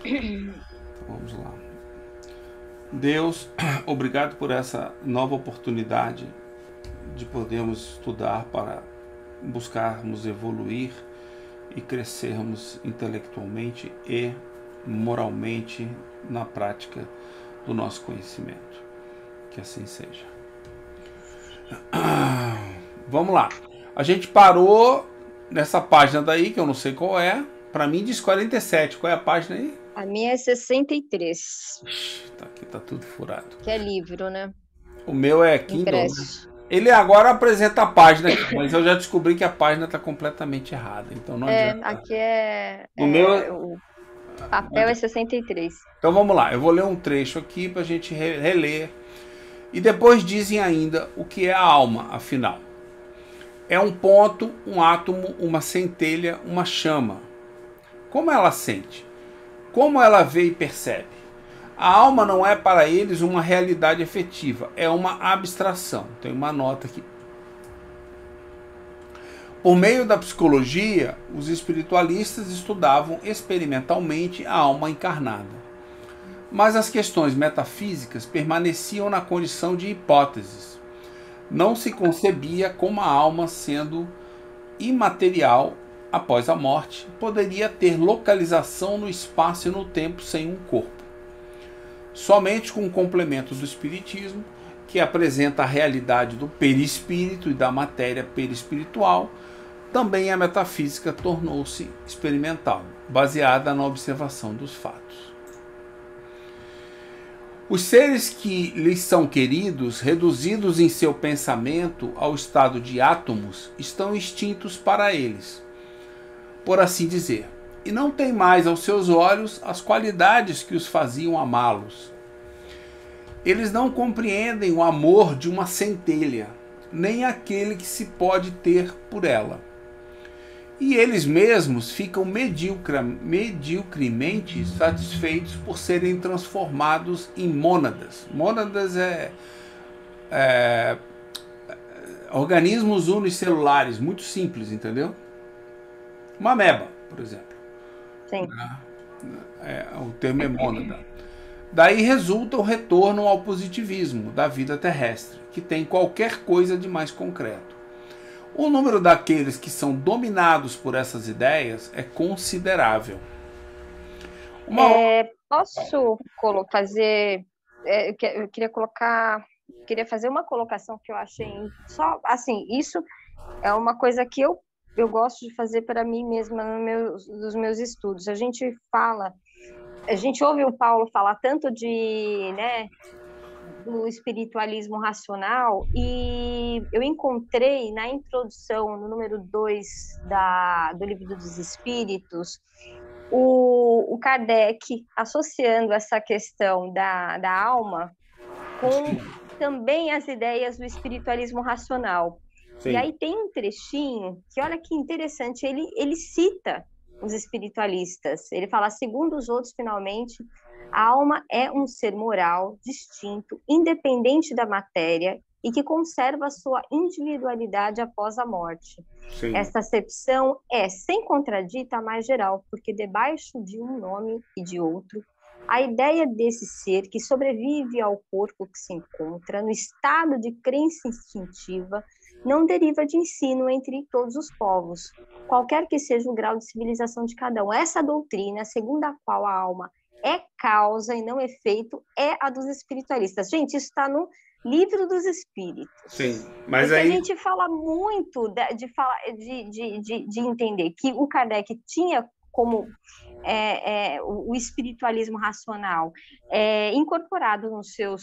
Então, vamos lá. Deus, obrigado por essa nova oportunidade de podermos estudar para buscarmos evoluir e crescermos intelectualmente e moralmente na prática do nosso conhecimento. Que assim seja. Vamos lá. A gente parou nessa página daí, que eu não sei qual é. Para mim diz 47. Qual é a página aí? A minha é 63. Tá, aqui tá tudo furado. Que é livro, né? O meu é Kindle, né? Impresso. Ele agora apresenta a página aqui, mas eu já descobri que a página está completamente errada. Então não adianta. Aqui No meu. o papel é 63. Então vamos lá, eu vou ler um trecho aqui para a gente reler. E depois dizem ainda o que é a alma, afinal. É um ponto, um átomo, uma centelha, uma chama. Como ela sente? Como ela vê e percebe? A alma não é para eles uma realidade efetiva, é uma abstração. Tem uma nota aqui. Por meio da psicologia, os espiritualistas estudavam experimentalmente a alma encarnada. Mas as questões metafísicas permaneciam na condição de hipóteses. Não se concebia como a alma, sendo imaterial após a morte, poderia ter localização no espaço e no tempo sem um corpo. Somente com o complemento do espiritismo, que apresenta a realidade do perispírito e da matéria perispiritual, também a metafísica tornou-se experimental, baseada na observação dos fatos. Os seres que lhes são queridos, reduzidos em seu pensamento ao estado de átomos, estão extintos para eles, por assim dizer, e não têm mais aos seus olhos as qualidades que os faziam amá-los. Eles não compreendem o amor de uma centelha, nem aquele que se pode ter por ela. E eles mesmos ficam mediocremente satisfeitos por serem transformados em mônadas. Mônadas é organismos unicelulares, muito simples, entendeu? Uma ameba, por exemplo. Sim. O termo é mônada. Daí resulta o retorno ao positivismo da vida terrestre, que tem qualquer coisa de mais concreto. O número daqueles que são dominados por essas ideias é considerável. Posso fazer... eu queria fazer uma colocação que eu achei... Só, assim, isso é uma coisa que eu gosto de fazer para mim mesma nos meus estudos. A gente ouve o Paulo falar tanto do espiritualismo racional, e eu encontrei na introdução, no número 2 do Livro dos Espíritos, o Kardec associando essa questão da alma com também as ideias do espiritualismo racional. Sim. E aí tem um trechinho que, olha que interessante, ele cita os espiritualistas. Ele fala: segundo os outros, finalmente, a alma é um ser moral, distinto, independente da matéria e que conserva a sua individualidade após a morte. Sim. Esta acepção é, sem contradita, a mais geral, porque debaixo de um nome e de outro, a ideia desse ser que sobrevive ao corpo que se encontra no estado de crença instintiva não deriva de ensino entre todos os povos, qualquer que seja o grau de civilização de cada um. Essa doutrina, segundo a qual a alma é causa e não efeito, é a dos espiritualistas. Gente, isso está no Livro dos Espíritos. Sim, mas aí... a gente fala muito de entender que o Kardec tinha como o espiritualismo racional incorporado no seu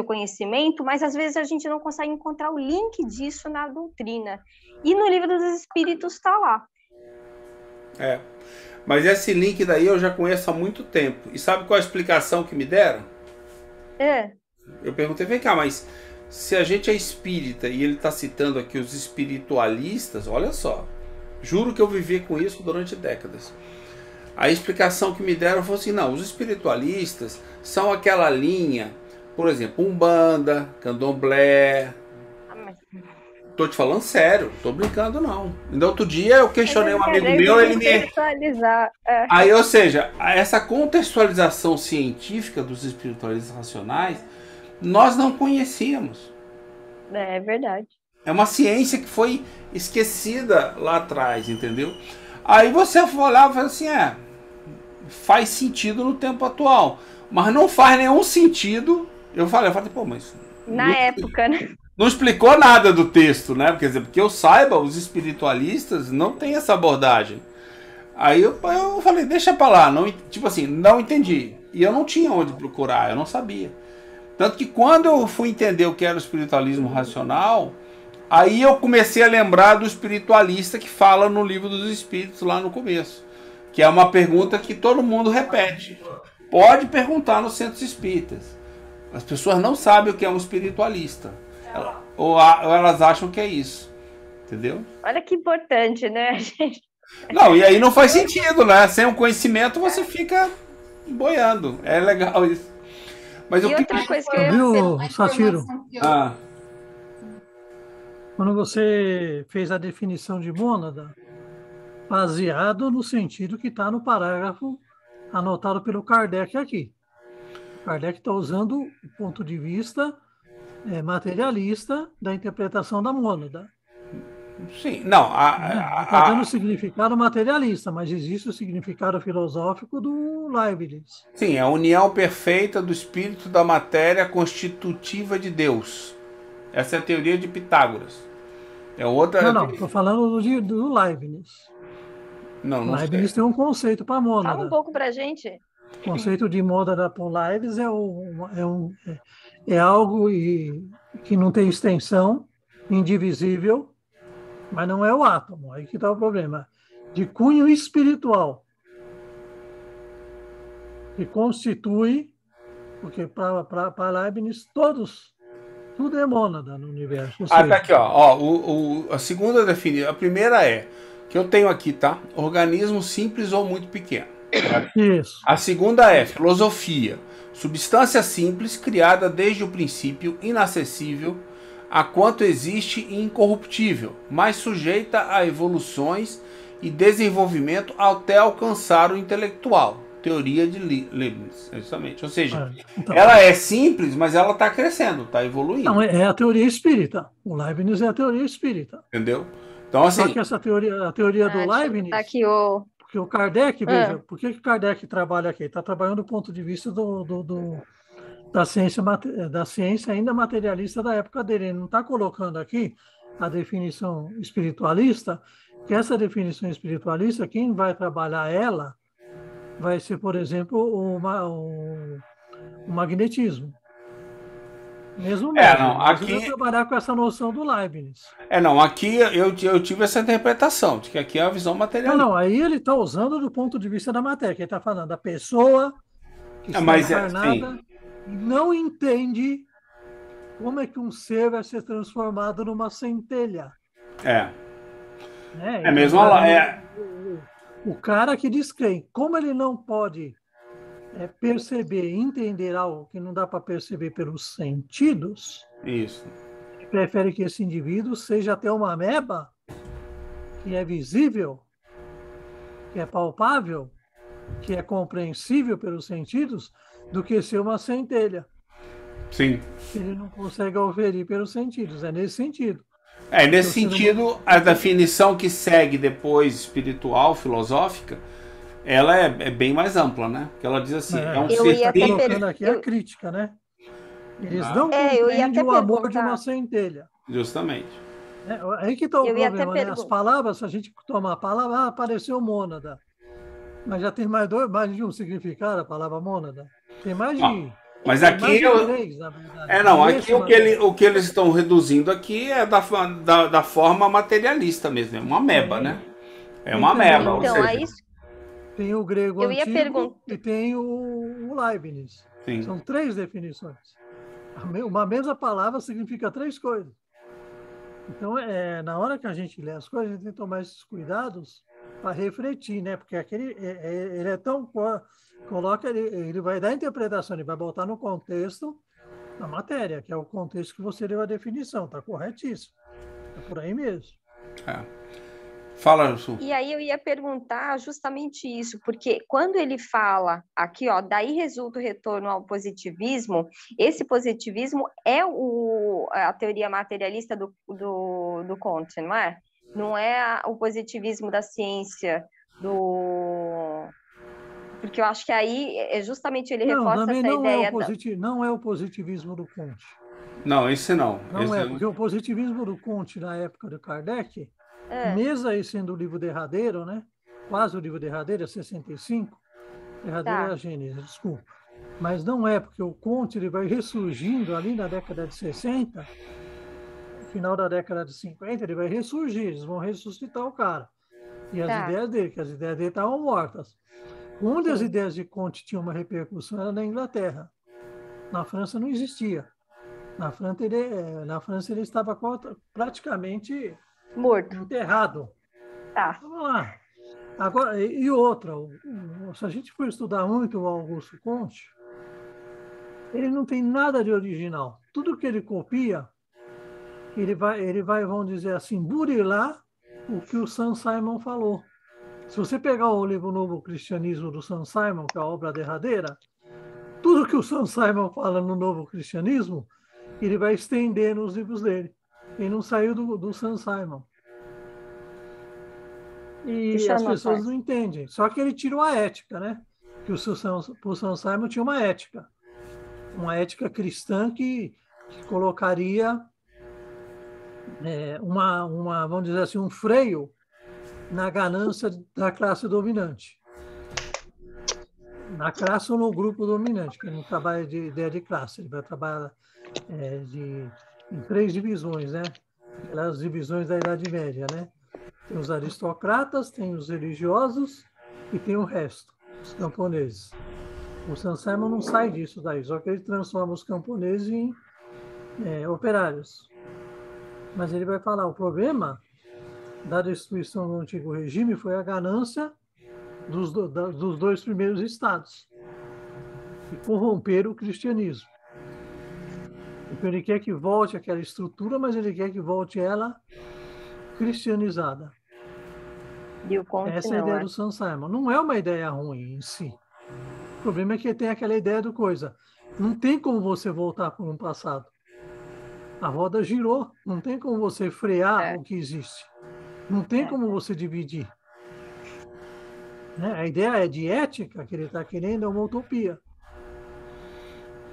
conhecimento, mas às vezes a gente não consegue encontrar o link disso na doutrina. E no Livro dos Espíritos está lá. Mas esse link daí eu já conheço há muito tempo. E sabe qual a explicação que me deram? Eu perguntei, vem cá, mas se a gente é espírita e ele está citando aqui os espiritualistas, olha só, juro que eu vivi com isso durante décadas. A explicação que me deram foi assim: não, os espiritualistas são aquela linha, por exemplo, Umbanda, Candomblé, Tô te falando sério, tô brincando não. Ainda outro dia eu questionei um amigo meu, ele me... Aí, ou seja, essa contextualização científica dos espiritualistas racionais, nós não conhecíamos. É verdade. É uma ciência que foi esquecida lá atrás, entendeu? Aí você olhava e falava assim, faz sentido no tempo atual, mas não faz nenhum sentido. Eu falei, pô, mas... Na época, né? Não explicou nada do texto, né? Quer dizer, porque eu saiba, os espiritualistas não têm essa abordagem. Aí eu falei, deixa pra lá, não, tipo assim, não entendi. E eu não tinha onde procurar, eu não sabia. Tanto que quando eu fui entender o que era o espiritualismo racional, aí eu comecei a lembrar do espiritualista que fala no Livro dos Espíritos lá no começo. Que é uma pergunta que todo mundo repete. Pode perguntar nos centros espíritas. As pessoas não sabem o que é um espiritualista. Ou elas acham que é isso. Entendeu? Olha que importante, né, gente? Não, e aí não faz sentido, né? Sem o conhecimento você fica boiando. É legal isso. Mas e outra coisa que eu viu, Sátiro? Ah. Quando você fez a definição de mônada, baseado no sentido que está no parágrafo anotado pelo Kardec aqui. O Kardec está usando o ponto de vista materialista da interpretação da mônada. Sim, não. Está dando o significado materialista, mas existe o significado filosófico do Leibniz. Sim, a união perfeita do espírito da matéria constitutiva de Deus. Essa é a teoria de Pitágoras. É outra. Não, estou falando do Leibniz. Não Leibniz sei. tem um conceito para mônada. Fala um pouco para a gente. O conceito de mônada por Leibniz é algo que não tem extensão, indivisível, mas não é o átomo. Aí que está o problema. De cunho espiritual, que constitui, porque para Leibniz tudo é mônada no universo. Tá aqui, ó. A segunda definição, a primeira é que eu tenho aqui, tá? Organismo simples ou muito pequeno. Isso. A segunda é filosofia. Substância simples, criada desde o princípio, inacessível, a quanto existe e incorruptível, mas sujeita a evoluções e desenvolvimento até alcançar o intelectual. Teoria de Leibniz, justamente. Ou seja, então, ela é simples, mas ela está crescendo, está evoluindo. Não, é a teoria espírita. O Leibniz é a teoria espírita. Entendeu? Então, assim... Só que essa teoria, a teoria do Leibniz... Tá aqui o... Porque o Kardec, veja, por que Kardec trabalha aqui? Está trabalhando do ponto de vista da ciência ainda materialista da época dele. Ele não está colocando aqui a definição espiritualista, que essa definição espiritualista, quem vai trabalhar ela vai ser, por exemplo, o magnetismo. Mesmo aqui vai trabalhar com essa noção do Leibniz. Aqui eu tive essa interpretação, de que aqui é a visão materialista. Não, aí ele está usando do ponto de vista da matéria, que ele está falando da pessoa que está encarnada e não entende como é que um ser vai ser transformado numa centelha. É mesmo lá. O cara que diz como ele não pode perceber, entender algo que não dá para perceber pelos sentidos, isso. Ele prefere que esse indivíduo seja até uma ameba, que é visível, que é palpável, que é compreensível pelos sentidos, do que ser uma centelha. Sim. Que ele não consegue oferir pelos sentidos. É nesse sentido. Nesse sentido, a definição que segue depois, espiritual, filosófica, ela é bem mais ampla, né? Porque ela diz assim, é um ser... colocando aqui a crítica, né? Eles não compreendem o amor de uma centelha. Justamente. Aí que está o problema, né? As palavras, se a gente tomar a palavra, apareceu mônada. Mas já tem mais de um significado a palavra mônada. Tem mais de... Mas aqui três, na verdade. Aqui o que eles estão reduzindo aqui é da forma materialista mesmo, é uma ameba, né? É uma ameba. Então, seja, é isso. Tem o grego antigo e tem o Leibniz. Sim. São três definições. Uma mesma palavra significa três coisas. Então, na hora que a gente lê as coisas, a gente tem que tomar esses cuidados para refletir, né? Porque ele é tão... ele vai dar interpretação, ele vai botar no contexto da matéria, que é o contexto que você deu a definição, está corretíssimo. por aí mesmo. Fala, Su. E aí eu ia perguntar justamente isso, porque quando ele fala aqui, ó, daí resulta o retorno ao positivismo, esse positivismo é a teoria materialista do Comte, não é? Não é o positivismo da ciência, porque eu acho que aí justamente ele reforça também essa ideia não é o positivismo do Comte. Não, esse não. Não é, porque o positivismo do Comte na época do Kardec, mesmo aí sendo o livro derradeiro, né? Quase o livro derradeiro, é 65, derradeiro é a Gênese, desculpa. Mas não é, porque o Comte ele vai ressurgindo ali na década de 60, no final da década de 50, ele vai ressurgir, eles vão ressuscitar o cara. E as ideias dele, que as ideias dele estavam mortas. Onde as ideias de Comte tinham uma repercussão era na Inglaterra. Na França não existia. Na França ele estava praticamente morto, enterrado. Vamos lá. Agora, e outra, se a gente for estudar muito o Augusto Comte, ele não tem nada de original. Tudo que ele copia, ele vai, vamos dizer assim, burilar o que o Saint Simon falou. Se você pegar o livro Novo Cristianismo do Saint Simon, que é a obra derradeira, tudo que o Saint Simon fala no Novo Cristianismo, ele vai estender nos livros dele. Ele não saiu do Saint Simon. E as pessoas não entendem. Só que ele tirou a ética, né? Que o Saint Simon tinha uma ética cristã que colocaria vamos dizer assim, um freio na ganância da classe dominante. Na classe ou no grupo dominante, que ele não trabalha de ideia de classe, ele vai trabalhar em 3 divisões, né? Aquelas divisões da Idade Média, né? Tem os aristocratas, tem os religiosos e tem o resto, os camponeses. O Saint Simon não sai disso daí, só que ele transforma os camponeses em operários. Mas ele vai falar, o problema da destruição do antigo regime foi a ganância dos 2 primeiros estados e corromperam o cristianismo. Então ele quer que volte aquela estrutura, mas ele quer que volte ela cristianizada. Essa é a ideia do Saint Simon. Não é uma ideia ruim em si. O problema é que tem aquela ideia do coisa. Não tem como você voltar para um passado. A roda girou. Não tem como você frear o que existe. Não tem como você dividir. Né? A ideia de ética que ele está querendo é uma utopia.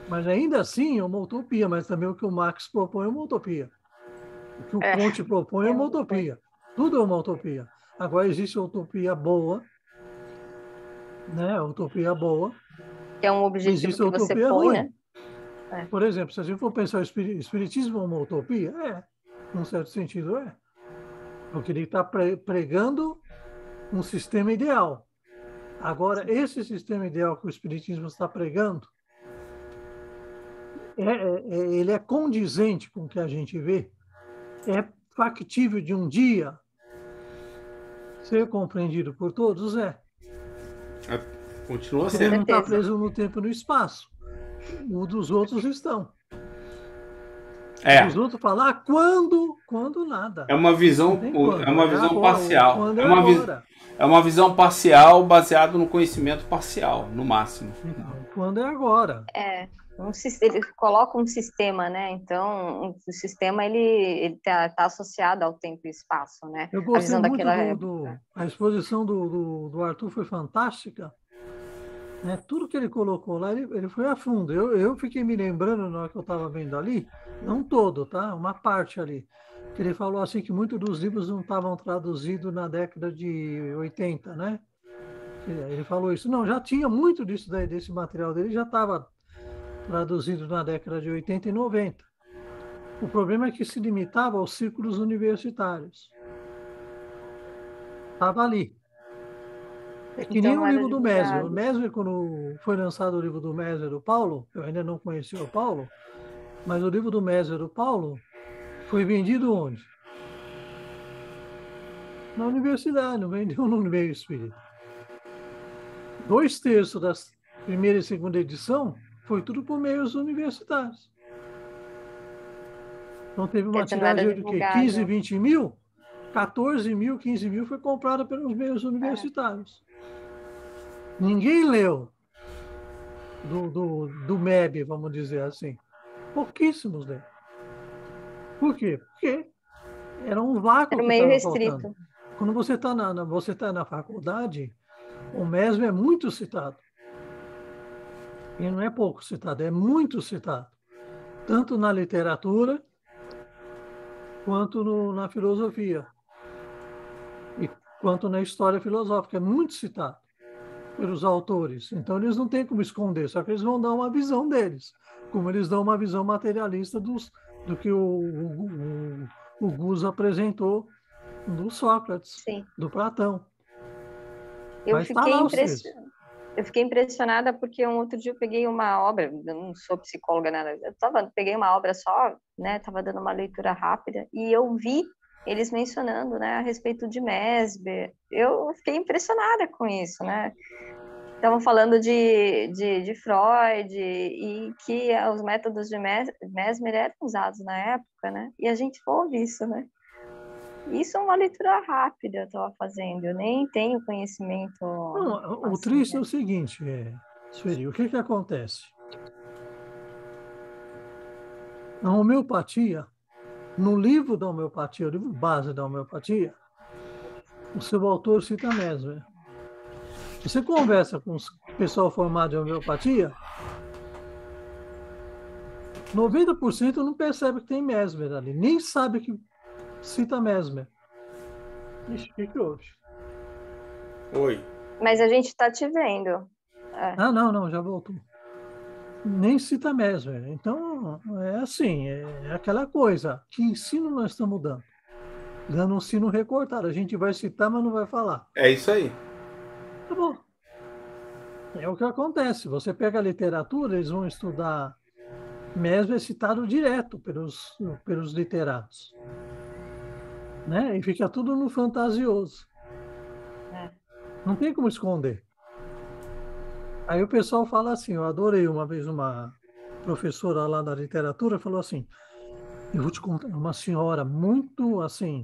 Mas ainda assim é uma utopia, mas também o que o Marx propõe é uma utopia. O que o Comte propõe é uma utopia. Tudo é uma utopia. Agora existe a utopia boa, né? A utopia boa. Que é um objetivo existe que a utopia você põe, ruim. Né? Por exemplo, se a gente for pensar o espiritismo é uma utopia, num certo sentido é. Porque ele está pregando um sistema ideal. Agora, esse sistema ideal que o espiritismo está pregando, ele é condizente com o que a gente vê, é factível de um dia ser compreendido por todos? Continua sendo. Ele não está preso no tempo e no espaço. O dos outros estão. Os outros falam, quando nada. É uma visão parcial. É uma visão parcial baseada no conhecimento parcial, no máximo. Quando é agora. Ele coloca um sistema, né? Então, o sistema ele tá associado ao tempo e espaço, né? Eu gostei muito a exposição do Arthur foi fantástica. Né? Tudo que ele colocou lá, ele foi a fundo. Eu fiquei me lembrando na hora que eu estava vendo ali, não todo, tá? Uma parte ali. Que ele falou assim que muitos dos livros não estavam traduzidos na década de 80, né? Ele falou isso. Não, já tinha muito disso daí, desse material dele, já estava traduzido na década de 80 e 90. O problema é que se limitava aos círculos universitários. Estava ali. É que nem o livro do Mesmer. O Mesmer, quando foi lançado o livro do Mesmer do Paulo, eu ainda não conhecia o Paulo, mas o livro do Mesmer do Paulo foi vendido onde? Na universidade, não vendeu no meio espírita. 2/3 da primeira e segunda edição foi tudo por meios universitários. Então teve uma tiragem de quê? 15, 20 mil? 14 mil, 15 mil foi comprada pelos meios universitários. Ninguém leu do MEB, vamos dizer assim. Pouquíssimos leram. Por quê? Porque era um vácuo. Era meio restrito. Faltando. Quando você está na faculdade, o MESB é muito citado. E não é pouco citado, é muito citado. Tanto na literatura, quanto na filosofia. E quanto na história filosófica. É muito citado pelos autores. Então, eles não têm como esconder, só que eles vão dar uma visão deles. Como eles dão uma visão materialista do que o Gus apresentou do Sócrates, sim, do Platão. Eu fiquei impressionada porque um outro dia eu peguei uma obra, eu não sou psicóloga, nada, peguei uma obra só, né, estava dando uma leitura rápida, e eu vi eles mencionando, né, a respeito de Mesmer. Eu fiquei impressionada com isso, né? Estavam falando de Freud e que os métodos de Mesmer eram usados na época, né? E a gente ouve isso, né? Isso é uma leitura rápida, eu estava fazendo, eu nem tenho conhecimento. Não, o triste é o seguinte, Sueli, o que acontece? A homeopatia, no livro da homeopatia, o livro base da homeopatia, o seu autor cita Mesmer. Você conversa com o pessoal formado em homeopatia, 90% não percebe que tem Mesmer ali, nem sabe que cita Mesmer. Ixi, o que houve? Oi. Mas a gente está te vendo. Ah, não, já voltou. Nem cita Mesmer. Então, é assim, é aquela coisa. Que ensino nós estamos dando? Dando um ensino recortado. A gente vai citar, mas não vai falar. É isso aí. Tá bom. É o que acontece. Você pega a literatura, eles vão estudar. Mesmer é citado direto pelos literatos. Né? E fica tudo no fantasioso. Não tem como esconder. Aí o pessoal fala assim, eu adorei uma vez uma professora lá da literatura, falou assim, eu vou te contar, uma senhora muito assim,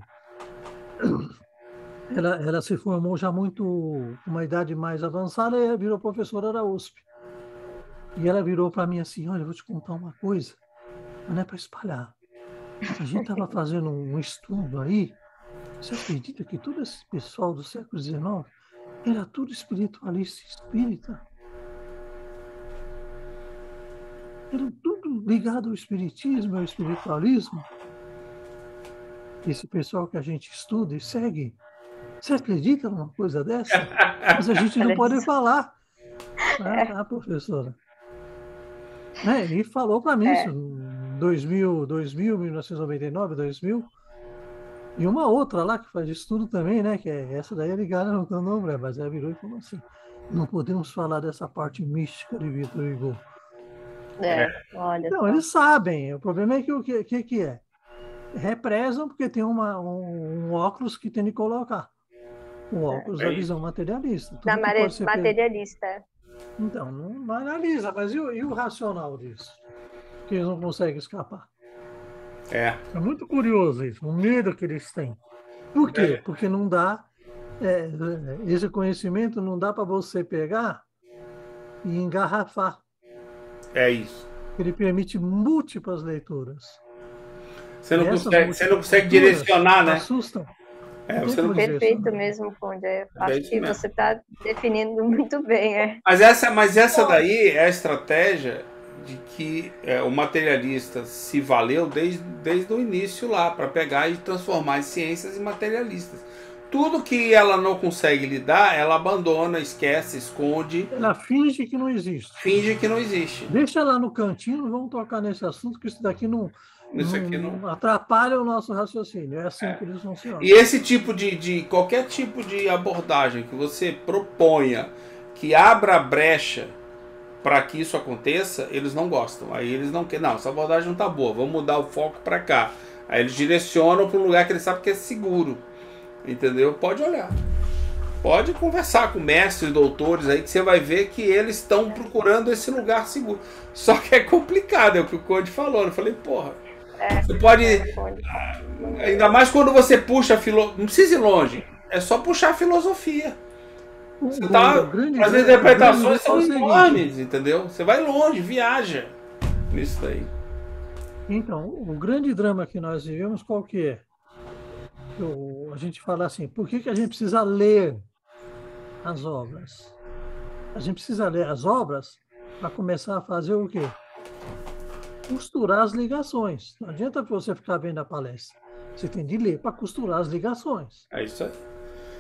ela se formou já muito, com uma idade mais avançada, e virou professora da USP. E ela virou para mim assim, olha, eu vou te contar uma coisa, não é para espalhar. A gente estava fazendo um estudo aí, você acredita que todo esse pessoal do século XIX era tudo espiritualista espírita? Era tudo ligado ao espiritismo, ao espiritualismo. Esse pessoal que a gente estuda e segue, você acredita numa coisa dessa? Mas a gente não pode falar. Ah, professora. Né? E falou para mim isso em 2000, 1999, 2000. E uma outra lá que faz estudo também, né? Que essa daí é ligada no candomblé, mas ela virou e falou assim, não podemos falar dessa parte mística de Victor Hugo. Olha. Não, eles sabem. O problema é que o que é? Represam porque tem um óculos que tem que colocar. O óculos da visão materialista. Da materialista. Então, não analisa, mas e o racional disso? Que eles não conseguem escapar. É muito curioso isso, o medo que eles têm. Por quê? Porque não dá, esse conhecimento não dá para você pegar e engarrafar. É isso. Ele permite múltiplas leituras. Você não consegue direcionar, né? Assustam. Perfeito mesmo, Conde. Acho que você está definindo muito bem. Mas essa daí é a estratégia de que o materialista se valeu desde o início lá, para pegar e transformar as ciências em materialistas. Tudo que ela não consegue lidar, ela abandona, esquece, esconde. Ela finge que não existe. Finge que não existe. Deixa lá no cantinho, vamos tocar nesse assunto, que isso daqui não atrapalha o nosso raciocínio. É assim que eles funcionam. E esse tipo qualquer tipo de abordagem que você proponha, que abra brecha para que isso aconteça, eles não gostam. Aí eles não querem. Não, essa abordagem não tá boa, vamos mudar o foco para cá. Aí eles direcionam para um lugar que eles sabem que é seguro. Entendeu? Pode olhar. Pode conversar com mestres, doutores aí, que você vai ver que eles estão procurando esse lugar seguro. Só que é complicado, é o que o Conde falou. Eu falei, porra. Você pode, ainda mais quando você puxa não precisa ir longe, é só puxar a filosofia. Você as interpretações são enormes, entendeu? Você vai longe, viaja nisso daí. Então, o grande drama que nós vivemos, qual que é? A gente fala assim, por que a gente precisa ler as obras? A gente precisa ler as obras para começar a fazer o quê? Costurar as ligações. Não adianta você ficar vendo a palestra. Você tem de ler para costurar as ligações. É isso aí.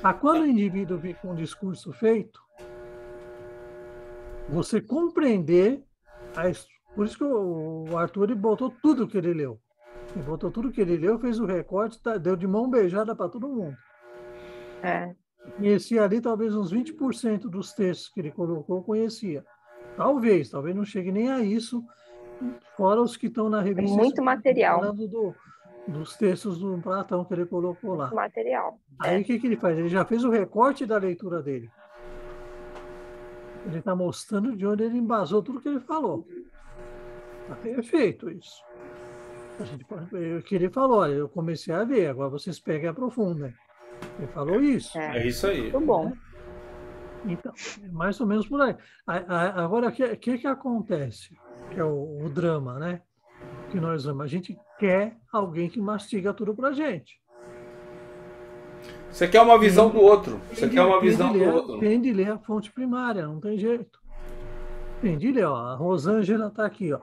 Para quando o indivíduo vir com um discurso feito, você compreender, por isso que o Arthur ele botou tudo que ele leu. Ele botou tudo que ele leu, fez o recorte, deu de mão beijada para todo mundo. Conhecia ali talvez uns 20% dos textos que ele colocou, conhecia. Talvez não chegue nem a isso, fora os que estão na revista. Muito material. Falando dos textos do Platão que ele colocou lá. Muito material. Aí o que ele faz? Ele já fez o recorte da leitura dele. Ele está mostrando de onde ele embasou tudo que ele falou. Está perfeito isso. O que ele falou, olha, eu comecei a ver, agora vocês pegam e aprofundem. Ele falou isso. É isso aí. Muito bom. Então, mais ou menos por aí. Agora, o que acontece? Que é o drama, né? Que nós vamos. A gente quer alguém que mastiga tudo pra gente. Você quer uma visão do outro. Você quer uma visão do outro. Tem de ler a fonte primária, não tem jeito. Tem de ler, ó. A Rosângela está aqui, ó.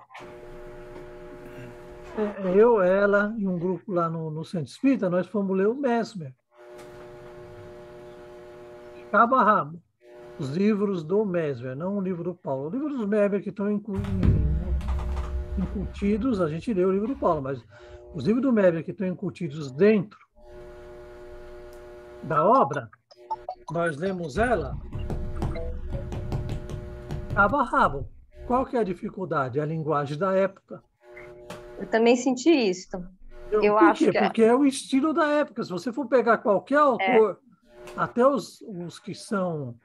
Eu, ela e um grupo lá no Centro Espírita, nós fomos ler o Mesmer. Cabo a rabo. Os livros do Mesmer, não o livro do Paulo. Os livros do Mesmer que estão incutidos, a gente lê o livro do Paulo, mas os livros do Mesmer que estão incutidos dentro da obra, nós lemos ela cabo a rabo. Qual que é a dificuldade? A linguagem da época. Eu também senti isso. Eu acho que porque é o estilo da época. Se você for pegar qualquer autor, até os que são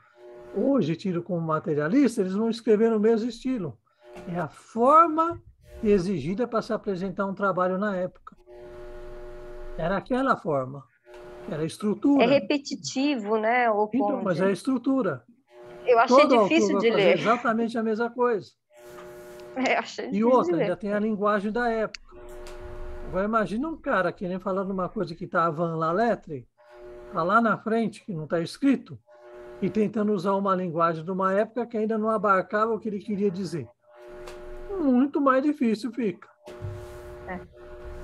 hoje tidos como materialistas, eles vão escrever no mesmo estilo. É a forma exigida para se apresentar um trabalho na época. Era aquela forma. Era a estrutura. É repetitivo, né? Então, mas é a estrutura. Eu achei difícil de ler. Exatamente a mesma coisa. Achei difícil e outra, de ler. ainda tem a linguagem da época. Agora, imagina um cara querendo falar de uma coisa que está avant la lettre, está lá na frente, que não está escrito, e tentando usar uma linguagem de uma época que ainda não abarcava o que ele queria dizer. Muito mais difícil fica.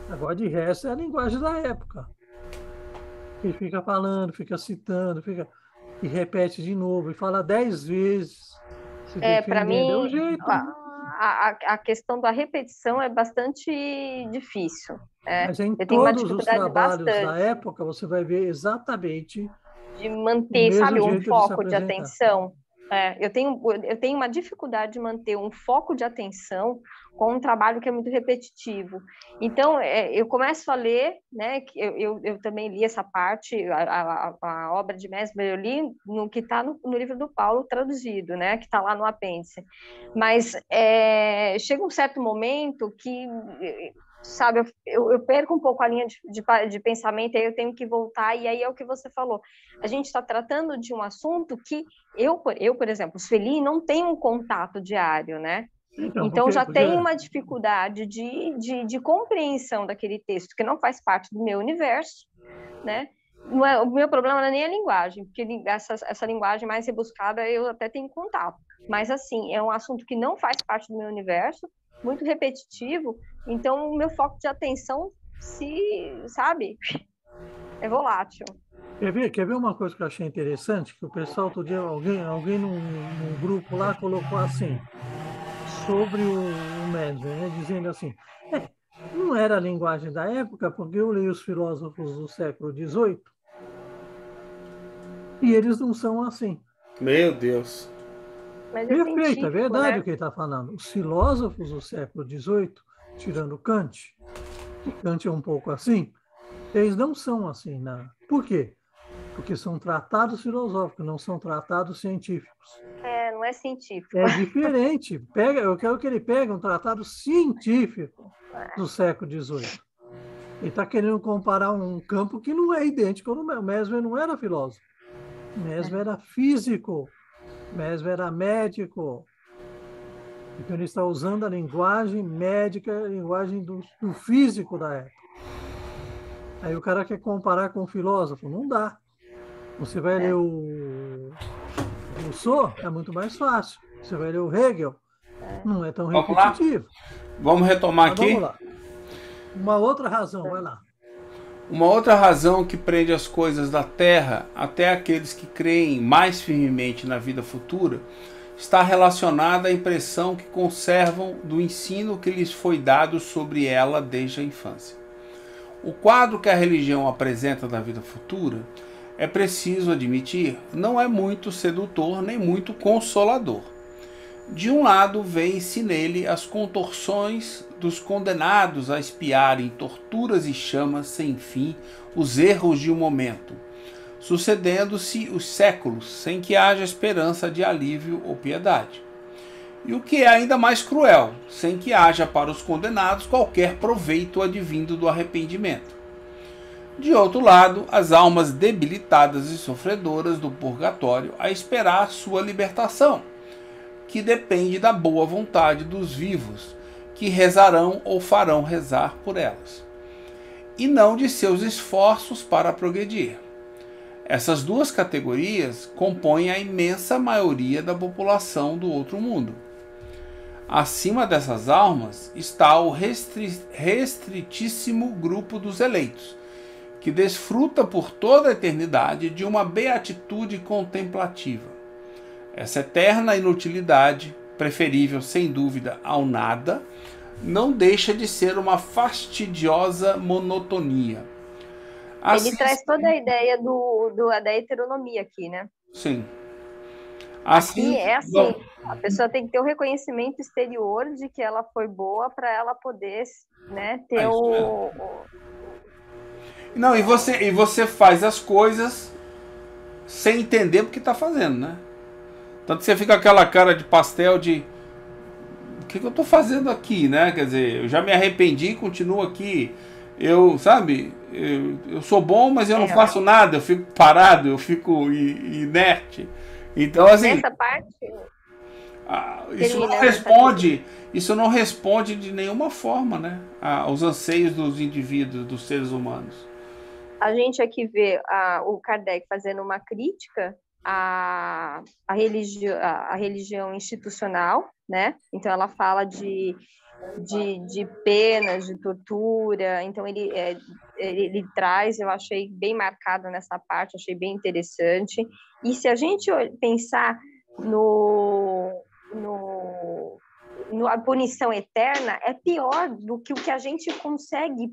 Agora, de resto, é a linguagem da época. Ele fica falando, fica citando, e repete de novo, e fala 10 vezes. Para mim, é o jeito. A questão da repetição é bastante difícil. Mas em todos os trabalhos da época, você vai ver exatamente de manter, sabe, um foco de atenção. Eu tenho uma dificuldade de manter um foco de atenção com um trabalho que é muito repetitivo. Então, eu começo a ler, né? Eu também li essa parte, a obra de Mesmer, eu li no que está no livro do Paulo traduzido, né? Que está lá no apêndice. Mas chega um certo momento que, sabe, eu perco um pouco a linha de pensamento, aí eu tenho que voltar, e aí é o que você falou. A gente está tratando de um assunto que eu, por exemplo, os Sueli não tem um contato diário, né? Então já tem uma dificuldade de compreensão daquele texto, que não faz parte do meu universo, né? O meu problema não é nem a linguagem, porque essa linguagem mais rebuscada eu até tenho contato. Mas, assim, é um assunto que não faz parte do meu universo, muito repetitivo, então o meu foco de atenção sabe, é volátil. Quer ver uma coisa que eu achei interessante? Que o pessoal, outro dia, alguém num grupo lá colocou assim, sobre o Mesmer, né, dizendo assim, não era a linguagem da época, porque eu leio os filósofos do século XVIII e eles não são assim. Meu Deus. Mas perfeito, é verdade, né? O que ele está falando. Os filósofos do século XVIII, tirando Kant, que Kant é um pouco assim, eles não são assim. Por quê? porque são tratados filosóficos, não são tratados científicos. Não é científico. É diferente. Eu quero que ele pegue um tratado científico do século XVIII. Ele está querendo comparar um campo que não é idêntico ao Mesmer. Mesmer não era filósofo. Mesmer era físico. Mesmer era médico. Então ele está usando a linguagem médica, a linguagem do físico da época. Aí o cara quer comparar com o filósofo. Não dá. Você vai ler o Rousseau, é muito mais fácil. Você vai ler o Hegel, não é tão repetitivo. Vamos retomar aqui? Vamos lá. Uma outra razão, vai lá. Uma outra razão que prende as coisas da Terra até aqueles que creem mais firmemente na vida futura está relacionada à impressão que conservam do ensino que lhes foi dado sobre ela desde a infância. O quadro que a religião apresenta da vida futura, é preciso admitir, não é muito sedutor nem muito consolador. De um lado, vê-se nele as contorções dos condenados a espiar em torturas e chamas sem fim os erros de um momento, sucedendo-se os séculos sem que haja esperança de alívio ou piedade. E o que é ainda mais cruel, sem que haja para os condenados qualquer proveito advindo do arrependimento. De outro lado, as almas debilitadas e sofredoras do purgatório a esperar sua libertação, que depende da boa vontade dos vivos, que rezarão ou farão rezar por elas, e não de seus esforços para progredir. Essas duas categorias compõem a imensa maioria da população do outro mundo. Acima dessas almas está o restritíssimo grupo dos eleitos, que desfruta por toda a eternidade de uma beatitude contemplativa. Essa eterna inutilidade, preferível sem dúvida ao nada, não deixa de ser uma fastidiosa monotonia. Assim, ele traz toda a ideia da heteronomia aqui, né? Sim. Assim, é assim, a pessoa tem que ter o reconhecimento exterior de que ela foi boa para ela poder, né, ter Não, e você faz as coisas sem entender o que está fazendo, né? Tanto que você fica com aquela cara de pastel de o que eu estou fazendo aqui, né? Quer dizer, eu já me arrependi, continuo aqui. Eu sou bom, mas eu não faço nada, eu fico parado, eu fico inerte. Então, assim, nessa parte, isso não responde de nenhuma forma, né, aos anseios dos indivíduos, dos seres humanos. A gente aqui vê o Kardec fazendo uma crítica à religião institucional, né? Então ela fala de penas, de tortura. Então ele traz, eu achei bem marcado nessa parte, achei bem interessante. E se a gente pensar a punição eterna, é pior do que o que a gente consegue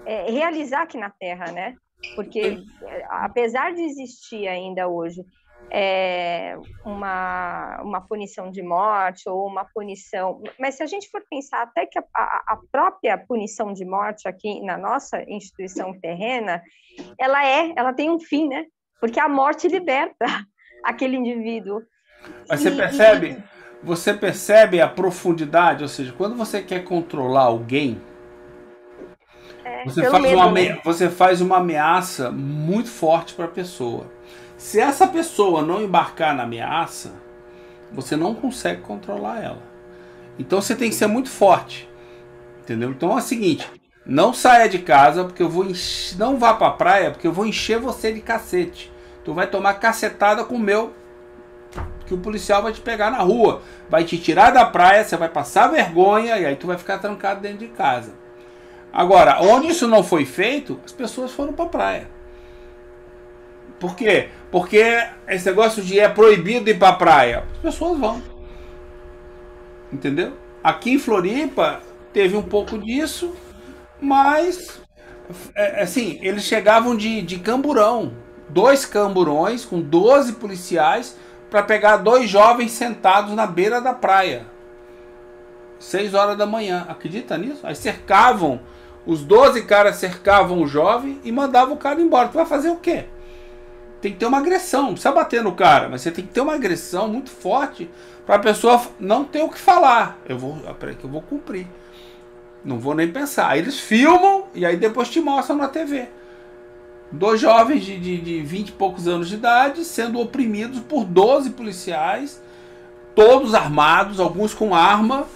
realizar aqui na Terra, né? Porque apesar de existir ainda hoje uma punição de morte ou uma punição, mas se a gente for pensar até que a própria punição de morte aqui na nossa instituição terrena, ela tem um fim, né? Porque a morte liberta aquele indivíduo. Mas você percebe a profundidade, ou seja, quando você quer controlar alguém, você faz uma ameaça muito forte para a pessoa. Se essa pessoa não embarcar na ameaça, você não consegue controlar ela. Então você tem que ser muito forte, entendeu? Então é o seguinte, não saia de casa porque não vá para a praia porque eu vou encher você de cacete. Tu vai tomar cacetada com o meu, que o policial vai te pegar na rua, vai te tirar da praia, você vai passar vergonha e aí tu vai ficar trancado dentro de casa. Agora, onde isso não foi feito, as pessoas foram para a praia. Por quê? Porque esse negócio de é proibido ir para a praia, as pessoas vão. Entendeu? Aqui em Floripa teve um pouco disso, mas assim, eles chegavam de camburão, 2 camburões com 12 policiais para pegar 2 jovens sentados na beira da praia. 6 horas da manhã. Acredita nisso? Aí cercavam, os 12 caras cercavam o jovem e mandavam o cara embora. Tu vai fazer o quê? tem que ter uma agressão, não precisa bater no cara, mas você tem que ter uma agressão muito forte para a pessoa não ter o que falar. Peraí que eu vou cumprir. Não vou nem pensar. Aí eles filmam e aí depois te mostram na TV. 2 jovens de 20 e poucos anos de idade sendo oprimidos por 12 policiais, todos armados, alguns com arma,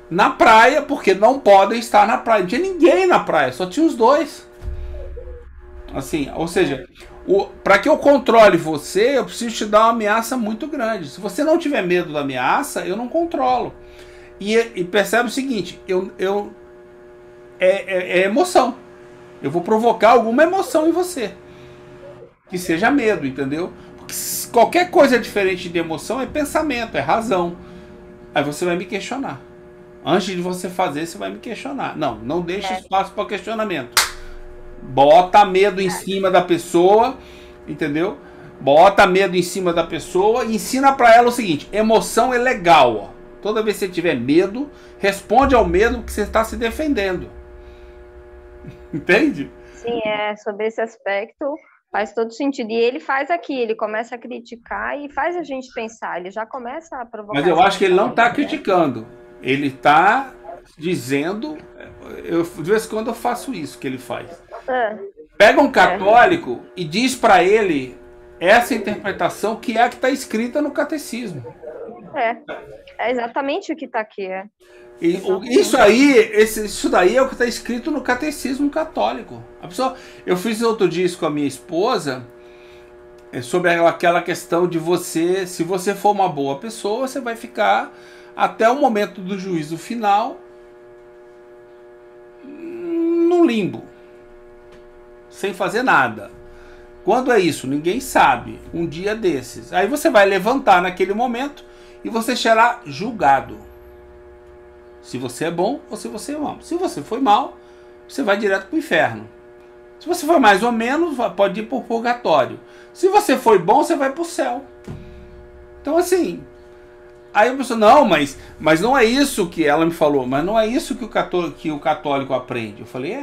na praia, porque não podem estar na praia. Não tinha ninguém na praia, só tinha os 2. Assim, ou seja, para que eu controle você, eu preciso te dar uma ameaça muito grande. Se você não tiver medo da ameaça, eu não controlo. E percebe o seguinte, é emoção. Eu vou provocar alguma emoção em você. Que seja medo, entendeu? Porque qualquer coisa diferente de emoção é pensamento, é razão. Aí você vai me questionar. Antes de você fazer, você vai me questionar. Não deixe espaço para questionamento. Bota medo em cima da pessoa, entendeu? Bota medo em cima da pessoa e ensina para ela o seguinte: emoção é legal, ó. Toda vez que você tiver medo, responde ao medo que você está se defendendo. Entende? Sim, sobre esse aspecto faz todo sentido. E ele faz aqui, ele começa a criticar e faz a gente pensar. Ele já começa a provocar. Mas eu acho que ele não está criticando. Ele está dizendo... de vez em quando eu faço isso que ele faz. Pega um católico e diz para ele essa interpretação que é a que está escrita no catecismo. É exatamente o que está aqui. Isso daí é o que está escrito no catecismo católico. Eu fiz outro dia com a minha esposa sobre aquela questão de você, se você for uma boa pessoa, você vai ficar até o momento do juízo final no limbo, sem fazer nada. Quando é isso? Ninguém sabe. Um dia desses. Aí você vai levantar naquele momento e você será julgado. Se você é bom ou se você é mal. Se você foi mal, você vai direto para o inferno. Se você for mais ou menos, pode ir para o purgatório. Se você foi bom, você vai para o céu. Então assim, aí a pessoa, não, mas não é isso que ela me falou, mas não é isso que o católico aprende. Eu falei,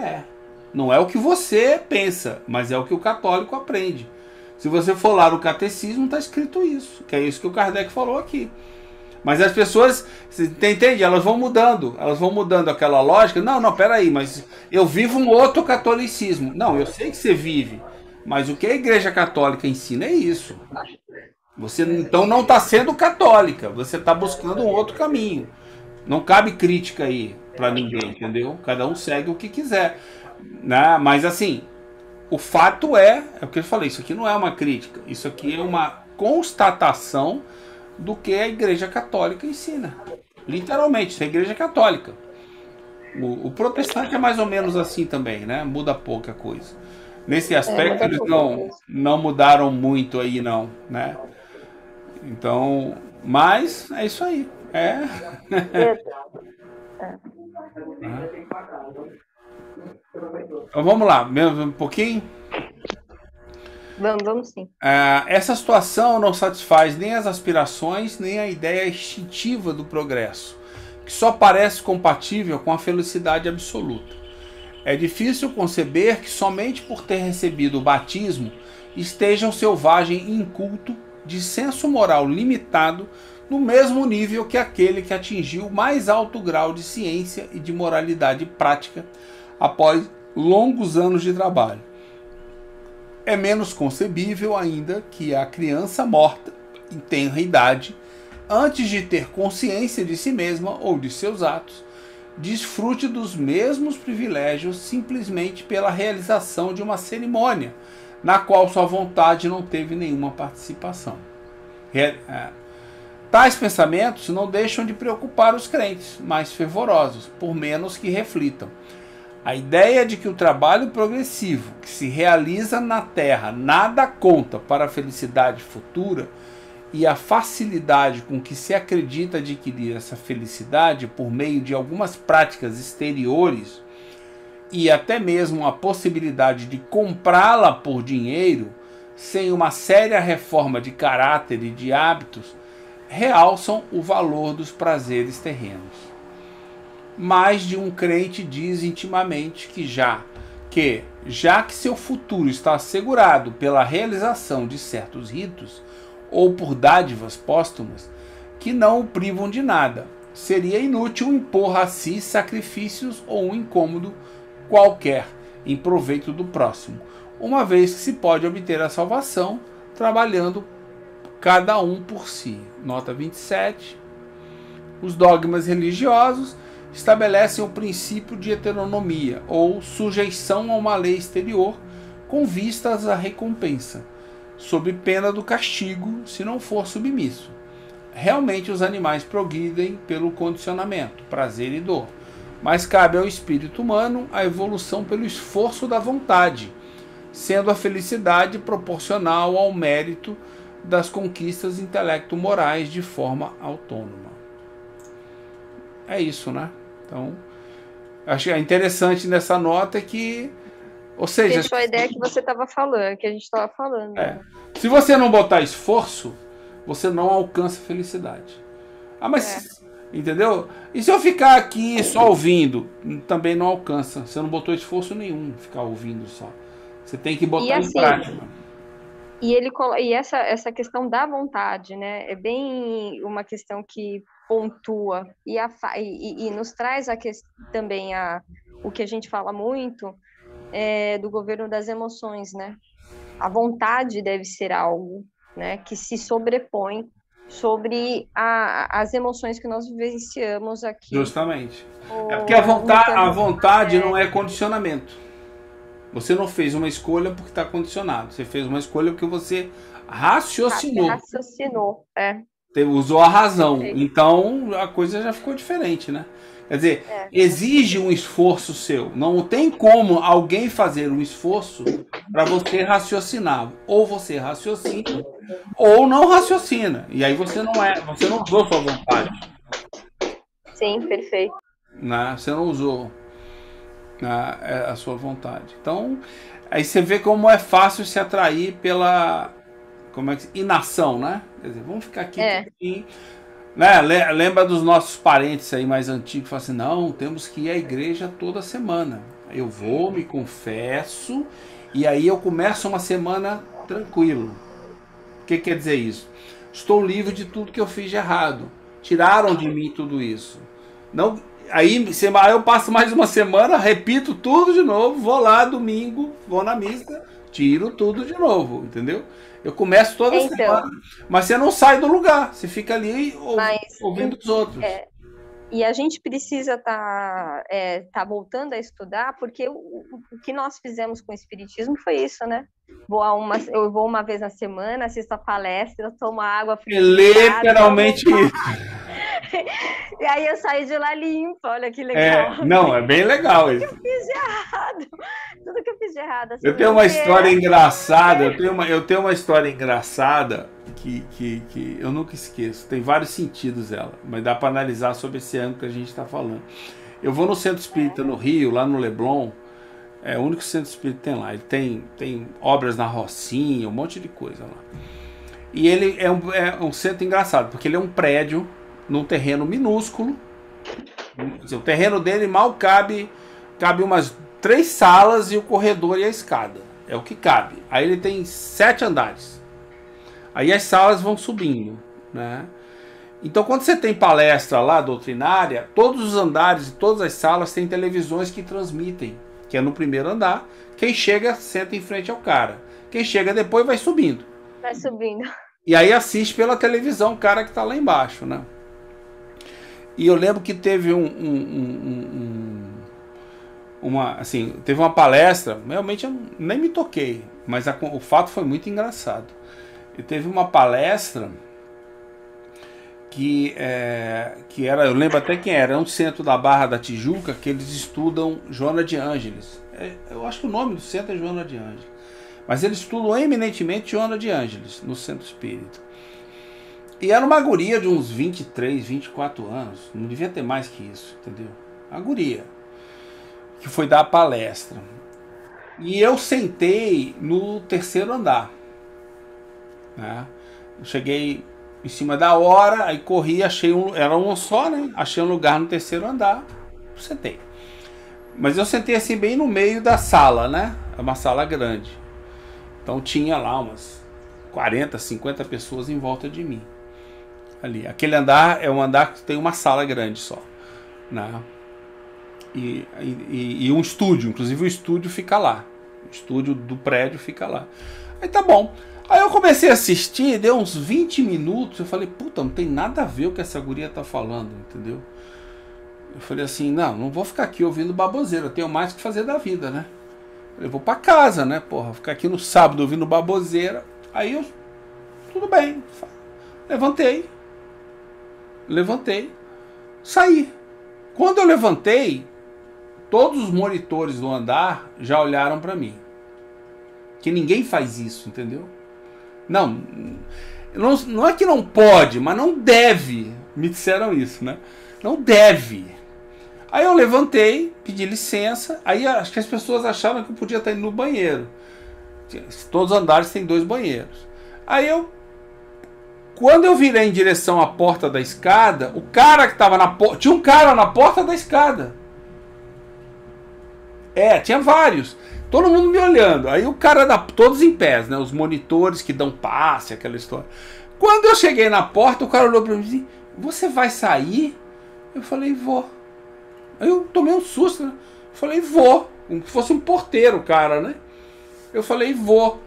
não é o que você pensa, mas é o que o católico aprende. Se você for lá no catecismo, está escrito isso, que é isso que o Kardec falou aqui. Mas as pessoas, você entende? Elas vão mudando aquela lógica. Não, peraí, mas eu vivo um outro catolicismo. Não, eu sei que você vive, mas o que a Igreja Católica ensina é isso. Você então não está sendo católica, você está buscando um outro caminho. Não cabe crítica aí para ninguém, entendeu? Cada um segue o que quiser, né? Mas assim, o fato é o que eu falei, isso aqui não é uma crítica, isso aqui é uma constatação do que a Igreja Católica ensina. Literalmente, isso é a Igreja Católica. O protestante é mais ou menos assim também, né? Muda pouca coisa. Nesse aspecto, eles não mudaram muito aí, não, né? Então, mas é isso aí. Então vamos lá, um pouquinho? Vamos sim. Essa situação não satisfaz nem as aspirações, nem a ideia instintiva do progresso, que só parece compatível com a felicidade absoluta. É difícil conceber que somente por ter recebido o batismo esteja um selvagem inculto, de senso moral limitado, no mesmo nível que aquele que atingiu o mais alto grau de ciência e de moralidade prática após longos anos de trabalho. É menos concebível ainda que a criança morta em tenra idade, antes de ter consciência de si mesma ou de seus atos, desfrute dos mesmos privilégios simplesmente pela realização de uma cerimônia, na qual sua vontade não teve nenhuma participação. Tais pensamentos não deixam de preocupar os crentes mais fervorosos, por menos que reflitam. A ideia de que o trabalho progressivo que se realiza na Terra nada conta para a felicidade futura e a facilidade com que se acredita adquirir essa felicidade por meio de algumas práticas exteriores e até mesmo a possibilidade de comprá-la por dinheiro, sem uma séria reforma de caráter e de hábitos, realçam o valor dos prazeres terrenos. Mais de um crente diz intimamente que já que, já que seu futuro está assegurado pela realização de certos ritos ou por dádivas póstumas que não o privam de nada, seria inútil impor a si sacrifícios ou um incômodo qualquer em proveito do próximo, uma vez que se pode obter a salvação trabalhando cada um por si. Nota 27. Os dogmas religiosos estabelecem o princípio de heteronomia, ou sujeição a uma lei exterior, com vistas à recompensa, sob pena do castigo se não for submisso. Realmente os animais progridem pelo condicionamento, prazer e dor, mas cabe ao espírito humano a evolução pelo esforço da vontade, sendo a felicidade proporcional ao mérito das conquistas intelecto-morais de forma autônoma. É isso, né? Então, acho que é interessante nessa nota que, ou seja, deixou a ideia que você estava falando, que a gente estava falando. Se você não botar esforço, você não alcança felicidade. Ah, mas entendeu? E se eu ficar aqui só ouvindo, também não alcança. Você não botou esforço nenhum ficar ouvindo só. Você tem que botar em prática. E essa questão da vontade, né? É bem uma questão que pontua e nos traz também o que a gente fala muito do governo das emoções, né? A vontade deve ser algo, né, que se sobrepõe sobre as emoções que nós vivenciamos aqui. Justamente. É porque a vontade não é condicionamento. Você não fez uma escolha porque está condicionado. Você fez uma escolha porque você raciocinou. Usou a razão. Então a coisa já ficou diferente, né? Quer dizer, exige um esforço seu. Não tem como alguém fazer um esforço para você raciocinar. Ou você raciocina, ou não raciocina. E aí você não usou sua vontade. Sim, perfeito. Né? Você não usou a sua vontade. Então, aí você vê como é fácil se atrair pela inação, né? Quer dizer, vamos ficar aqui pouquinho. Né? Lembra dos nossos parentes aí mais antigos que falam assim, não, temos que ir à igreja toda semana. Eu vou, me confesso, e aí eu começo uma semana tranquilo. O que quer dizer isso? Estou livre de tudo que eu fiz de errado. Tiraram de mim tudo isso. Não, aí eu passo mais uma semana, repito tudo de novo, vou lá domingo, vou na missa, tiro tudo de novo, entendeu? Eu começo toda semana, mas você não sai do lugar, você fica ali ouvindo os outros. E a gente precisa tá voltando a estudar, porque o que nós fizemos com o Espiritismo foi isso, né? Eu vou uma vez na semana, assisto a palestra, tomo água fria. Literalmente isso. E aí eu saí de lá limpa, olha que legal. Não, é bem legal isso. Tudo que eu fiz de errado. Tudo que eu fiz de errado. Eu tenho uma história engraçada, eu tenho uma história engraçada que eu nunca esqueço. Tem vários sentidos ela, mas dá para analisar sobre esse ângulo que a gente está falando. Eu vou no Centro Espírita no Rio, lá no Leblon, é o único centro espírita que tem lá. Ele tem obras na Rocinha, um monte de coisa lá. E ele é um centro engraçado, porque ele é um prédio num terreno minúsculo. O terreno dele mal cabe umas 3 salas e o corredor e a escada. É o que cabe. Aí ele tem 7 andares. Aí as salas vão subindo, né? Então quando você tem palestra lá, doutrinária, todos os andares e todas as salas têm televisões que transmitem, que é no primeiro andar. Quem chega, senta em frente ao cara. Quem chega depois vai subindo. Vai subindo. E aí assiste pela televisão o cara que está lá embaixo, né? E eu lembro que teve teve uma palestra, realmente eu nem me toquei, mas o fato foi muito engraçado. E teve uma palestra que era, eu lembro até quem era um centro da Barra da Tijuca, que eles estudam Joana de Ângeles. Eu acho que o nome do centro é Joana de Ângeles. Mas eles estudam eminentemente Joana de Ângeles, no Centro Espírita. E era uma guria de uns 23, 24 anos, não devia ter mais que isso, entendeu? Uma guria que foi dar a palestra. E eu sentei no 3º andar. Né? Eu cheguei em cima da hora, aí corri, era um só, né? Achei um lugar no 3º andar, sentei. Mas eu sentei assim bem no meio da sala, né? É uma sala grande. Então tinha lá umas 40, 50 pessoas em volta de mim. Ali. Aquele andar é um andar que tem uma sala grande só, né? E um estúdio, inclusive o estúdio fica lá. O estúdio do prédio fica lá. Aí tá bom. Aí eu comecei a assistir, deu uns 20 minutos, eu falei, puta, não tem nada a ver o que essa guria tá falando, entendeu? Eu falei assim, não vou ficar aqui ouvindo baboseira, eu tenho mais que fazer da vida, né? Eu vou pra casa, né, porra, ficar aqui no sábado ouvindo baboseira. Aí eu, tudo bem, levantei, saí. Quando eu levantei, todos os monitores do andar já olharam pra mim. Que ninguém faz isso, entendeu? Não é que não pode, mas não deve. Me disseram isso, né? Não deve. Aí eu levantei, pedi licença. Aí acho que as pessoas acharam que eu podia estar indo no banheiro. Todos os andares têm 2 banheiros. Aí quando eu virei em direção à porta da escada, o cara que estava na porta... Tinha um cara na porta da escada. Tinha vários. Todo mundo me olhando. Aí o cara, todos em pés, né? Os monitores que dão passe, aquela história. Quando eu cheguei na porta, o cara olhou pra mim e disse, você vai sair? Eu falei, vou. Aí eu tomei um susto, né? Eu falei, vou. Como se fosse um porteiro, o cara, né? Eu falei, vou.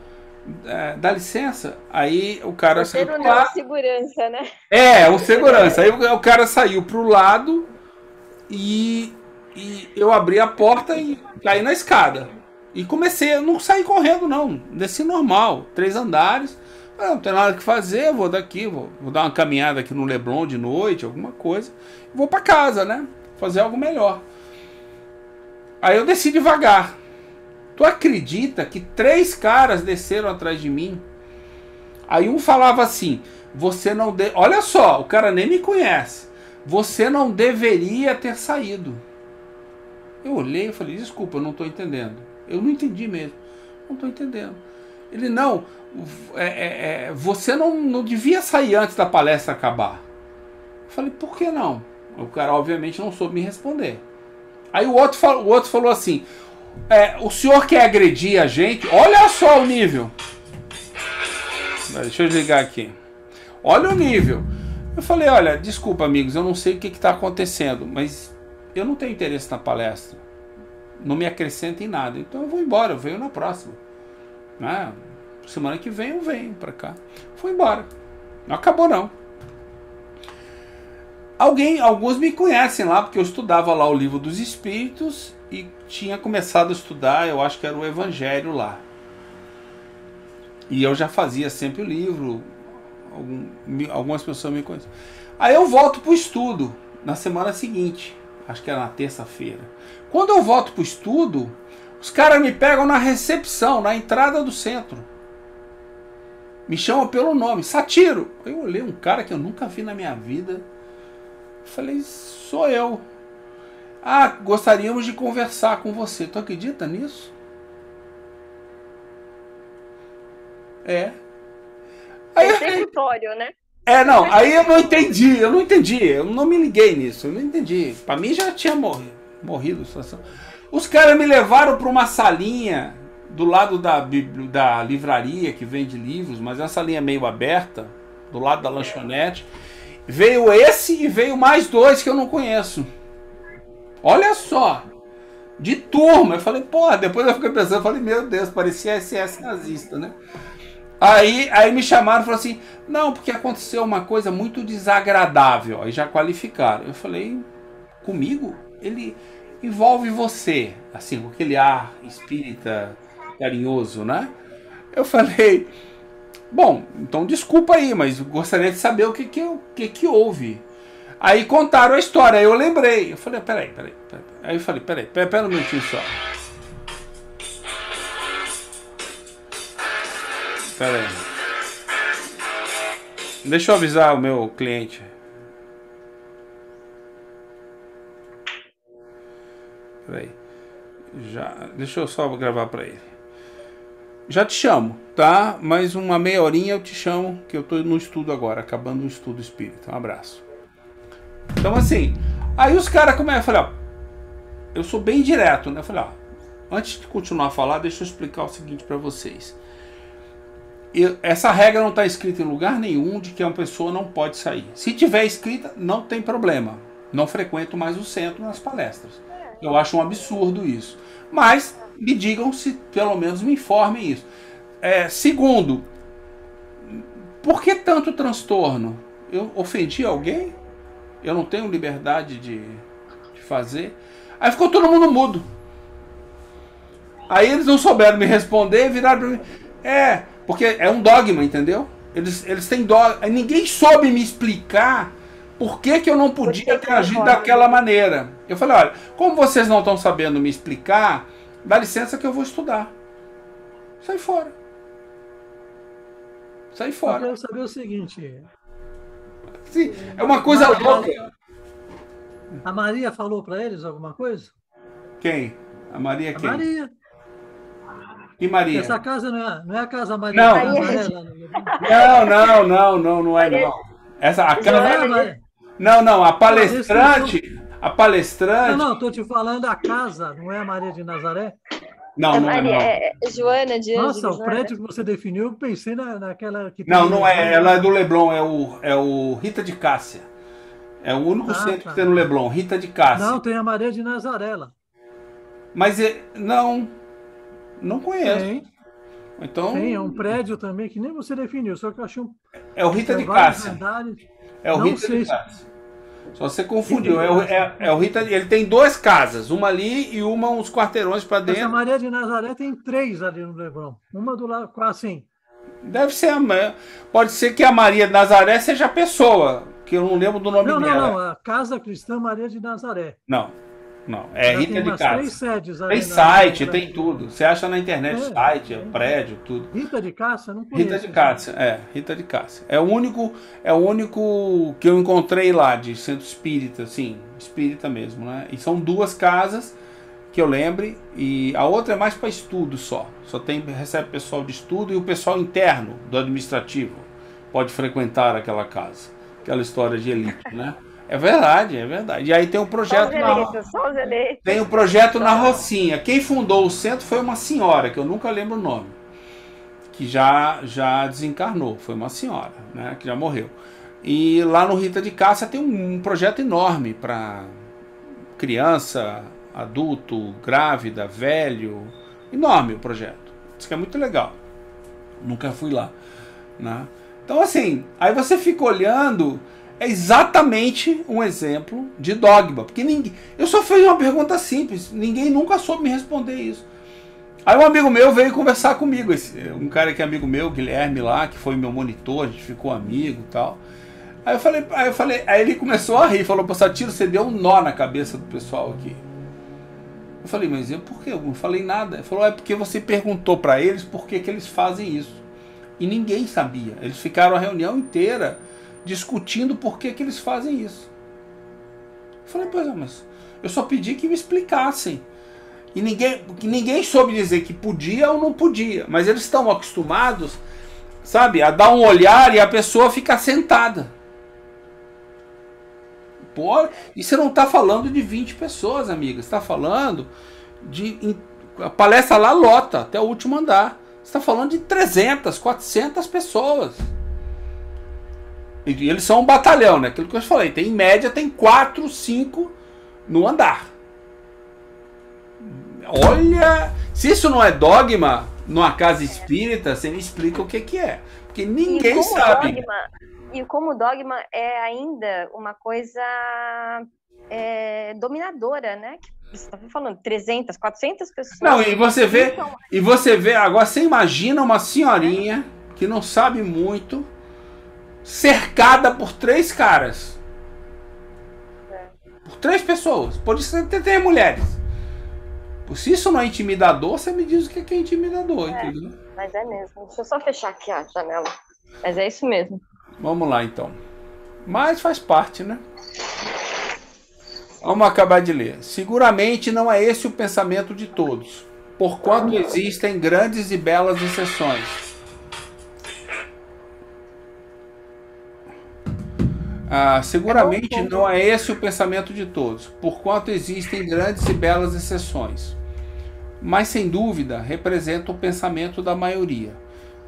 Dá licença? Aí o cara... Porteiro não, é segurança, né? O segurança. Aí o cara saiu pro lado e eu abri a porta e caí na escada. E comecei, eu não saí correndo não, desci normal, 3 andares, não tem nada que fazer, vou daqui, vou dar uma caminhada aqui no Leblon de noite, alguma coisa, vou pra casa, né, fazer algo melhor. Aí eu desci devagar. Tu acredita que 3 caras desceram atrás de mim? Aí um falava assim, olha só, o cara nem me conhece, você não deveria ter saído. Eu olhei e falei, desculpa, eu não estou entendendo. Eu não entendi mesmo. Não estou entendendo. Ele, não, você não devia sair antes da palestra acabar. Eu falei, por que não? O cara, obviamente, não soube me responder. Aí o outro falou assim, o senhor quer agredir a gente? Olha só o nível. Deixa eu desligar aqui. Olha o nível. Eu falei, olha, desculpa, amigos, eu não sei o que está acontecendo, mas eu não tenho interesse na palestra. Não me acrescenta em nada. Então eu vou embora, eu venho na próxima. Semana que vem eu venho pra cá. Fui embora. Não acabou não. Alguns me conhecem lá, porque eu estudava lá o Livro dos Espíritos e tinha começado a estudar, eu acho que era o Evangelho lá. E eu já fazia sempre o livro. Algumas pessoas me conhecem. Aí eu volto pro estudo na semana seguinte. Acho que era na terça-feira. Quando eu volto pro estudo, os caras me pegam na recepção, na entrada do centro. Me chamam pelo nome, Satiro. Eu olhei um cara que eu nunca vi na minha vida. Falei, sou eu. Gostaríamos de conversar com você. Tu acredita nisso? Aí, executório, né? Aí eu não entendi, eu não me liguei nisso, eu não entendi. Pra mim já tinha morrido a situação. Os caras me levaram para uma salinha do lado da livraria que vende livros, mas é uma salinha meio aberta, do lado da lanchonete. Veio esse e veio mais 2 que eu não conheço. Olha só, de turma. Eu falei, porra, depois eu fiquei pensando, eu falei, meu Deus, parecia SS nazista, né? Aí me chamaram e falaram assim, não, porque aconteceu uma coisa muito desagradável. Aí já qualificaram. Eu falei, comigo? Ele envolve você, assim, com aquele ar espírita carinhoso, né? Eu falei, bom, então desculpa aí, mas gostaria de saber o que houve. Aí contaram a história, aí eu lembrei. Eu falei, peraí. Aí eu falei, peraí um minutinho só. Peraí. Deixa eu avisar o meu cliente. Peraí. Deixa eu só gravar para ele. Já te chamo, tá? Mais uma meia horinha eu te chamo, que eu tô no estudo agora, acabando o estudo espírita. Um abraço. Então assim, aí os caras começam a falar, eu sou bem direto, né? Eu falei, ó, antes de continuar a falar, deixa eu explicar o seguinte para vocês. Essa regra não está escrita em lugar nenhum de que uma pessoa não pode sair. Se tiver escrita, não tem problema. Não frequento mais o centro nas palestras. Eu acho um absurdo isso. Mas me digam se, pelo menos me informem isso. Segundo, por que tanto transtorno? Eu ofendi alguém? Eu não tenho liberdade de fazer? Aí ficou todo mundo mudo. Aí eles não souberam me responder e viraram para mim. Porque é um dogma, entendeu? Eles têm dogma. Ninguém soube me explicar por que eu não podia ter agido daquela maneira. Eu falei, olha, como vocês não estão sabendo me explicar, dá licença que eu vou estudar. Sai fora. Sai fora. Eu quero saber o seguinte. Sim, é uma coisa louca. A Maria falou para eles alguma coisa? Quem? A Maria quem? A Maria. Que Maria? Essa casa não é a casa Maria? Não. Não é não. A casa... Não, a palestrante... Não, estou te falando a casa, não é a Maria de Nazaré? Não, não é Joana de Ângeles. Nossa, o prédio que você definiu, eu pensei naquela... que não é, ela é do Leblon, é o Rita de Cássia. É o único centro que tem no Leblon, Rita de Cássia. Não, tem a Maria de Nazaré lá. Mas, não conheço. Então, tem um prédio também que nem você definiu, só que eu achei um... É o Rita de Cássia. É o Rita de Cássia. Só você confundiu. É o Rita. Ele tem 2 casas, uma ali e uma uns quarteirões para dentro. Essa Maria de Nazaré tem 3 ali no Leblon. Uma do lado, quase assim. Deve ser pode ser que a Maria de Nazaré seja a pessoa, que eu não lembro do nome dela. Não, a Casa Cristã Maria de Nazaré. Não. É Rita de Cássia. 3 sedes ali. Tem site, tem tudo. Você acha na internet site, prédio, tudo. Rita de Cássia? Não conheço. Rita de Cássia, Rita de Cássia. É o único que eu encontrei lá de centro espírita, assim, espírita mesmo, né? E são 2 casas que eu lembre, e a outra é mais para estudo só. Recebe pessoal de estudo e o pessoal interno do administrativo pode frequentar aquela casa. Aquela história de elite, né? É verdade. E aí tem um projeto tem um projeto na Rocinha. Quem fundou o centro foi uma senhora, que eu nunca lembro o nome, que já desencarnou. Foi uma senhora, né, que já morreu. E lá no Rita de Cássia tem um projeto enorme para criança, adulto, grávida, velho. Enorme o projeto. Isso que é muito legal. Nunca fui lá, né? Então assim, aí você fica olhando... É exatamente um exemplo de dogma. Porque eu só fiz uma pergunta simples. Ninguém nunca soube me responder isso. Aí um amigo meu veio conversar comigo. Um cara que é amigo meu, Guilherme lá, que foi meu monitor, a gente ficou amigo e tal. Aí eu falei, aí ele começou a rir. Falou, Satiro, você deu um nó na cabeça do pessoal aqui. Eu falei, mas por quê? Eu não falei nada. Ele falou, é porque você perguntou para eles por que eles fazem isso. E ninguém sabia. Eles ficaram a reunião inteira discutindo por que eles fazem isso. Eu falei, pois é, mas eu só pedi que me explicassem. E ninguém soube dizer que podia ou não podia. Mas eles estão acostumados, sabe, a dar um olhar e a pessoa fica sentada. Pô, e você não está falando de 20 pessoas, amiga. Você está falando a palestra lá lota até o último andar. Você está falando de 300, 400 pessoas. E eles são um batalhão, né? Aquilo que eu falei, em média tem 4, 5 no andar. Olha, se isso não é dogma numa casa espírita, você me explica o que é. Porque ninguém sabe. E como dogma é ainda uma coisa dominadora, né? Você está falando 300, 400 pessoas. Não, e você vê, agora você imagina uma senhorinha que não sabe muito, cercada por 3 caras. Por 3 pessoas. Pode ser até 3 mulheres. Se isso não é intimidador, você me diz o que é intimidador, entendeu? Mas é mesmo. Deixa eu só fechar aqui a janela. Mas é isso mesmo. Vamos lá, então. Mas faz parte, né? Vamos acabar de ler. Seguramente não é esse o pensamento de todos, porquanto existem grandes e belas exceções. Seguramente não é esse o pensamento de todos, porquanto existem grandes e belas exceções. Mas, sem dúvida, representa o pensamento da maioria,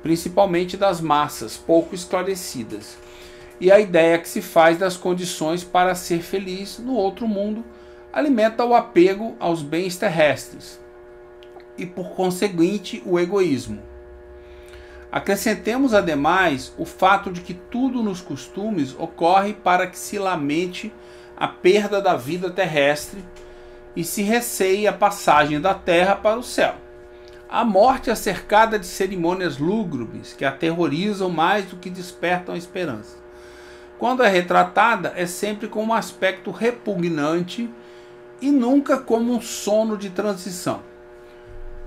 principalmente das massas pouco esclarecidas, e a ideia que se faz das condições para ser feliz no outro mundo alimenta o apego aos bens terrestres e, por conseguinte, o egoísmo. Acrescentemos, ademais, o fato de que tudo nos costumes ocorre para que se lamente a perda da vida terrestre e se receie a passagem da terra para o céu. A morte é cercada de cerimônias lúgubres que aterrorizam mais do que despertam a esperança. Quando é retratada, é sempre com um aspecto repugnante e nunca como um sono de transição.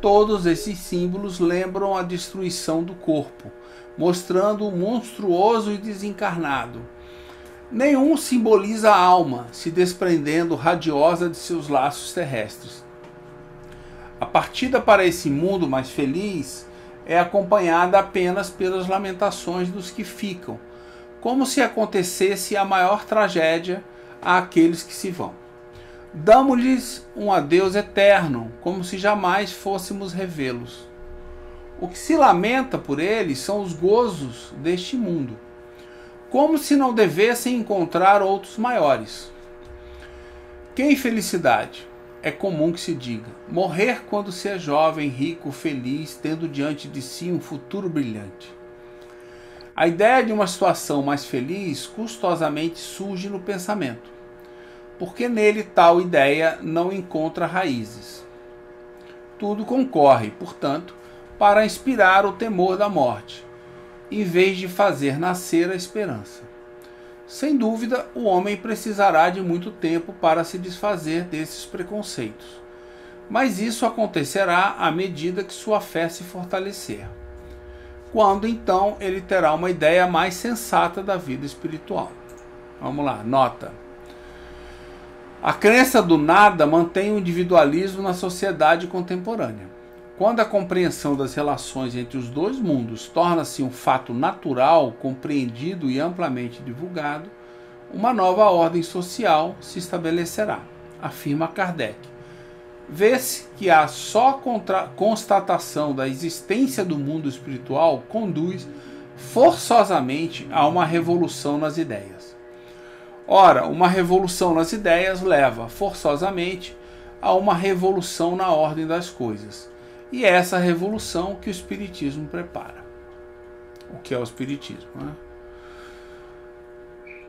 Todos esses símbolos lembram a destruição do corpo, mostrando-o monstruoso e desencarnado. Nenhum simboliza a alma, se desprendendo radiosa de seus laços terrestres. A partida para esse mundo mais feliz é acompanhada apenas pelas lamentações dos que ficam, como se acontecesse a maior tragédia àqueles que se vão. Damos-lhes um adeus eterno, como se jamais fôssemos revê-los. O que se lamenta por eles são os gozos deste mundo, como se não devessem encontrar outros maiores. Que infelicidade! É comum que se diga, morrer quando se é jovem, rico, feliz, tendo diante de si um futuro brilhante. A ideia de uma situação mais feliz custosamente surge no pensamento, porque nele tal ideia não encontra raízes. Tudo concorre, portanto, para inspirar o temor da morte, em vez de fazer nascer a esperança. Sem dúvida, o homem precisará de muito tempo para se desfazer desses preconceitos, mas isso acontecerá à medida que sua fé se fortalecer, quando então ele terá uma ideia mais sensata da vida espiritual. Vamos lá, nota. A crença do nada mantém o individualismo na sociedade contemporânea. Quando a compreensão das relações entre os dois mundos torna-se um fato natural, compreendido e amplamente divulgado, uma nova ordem social se estabelecerá, afirma Kardec. Vê-se que a só constatação da existência do mundo espiritual conduz forçosamente a uma revolução nas ideias. Ora, uma revolução nas ideias leva forçosamente a uma revolução na ordem das coisas. E é essa revolução que o Espiritismo prepara. O que é o Espiritismo, né?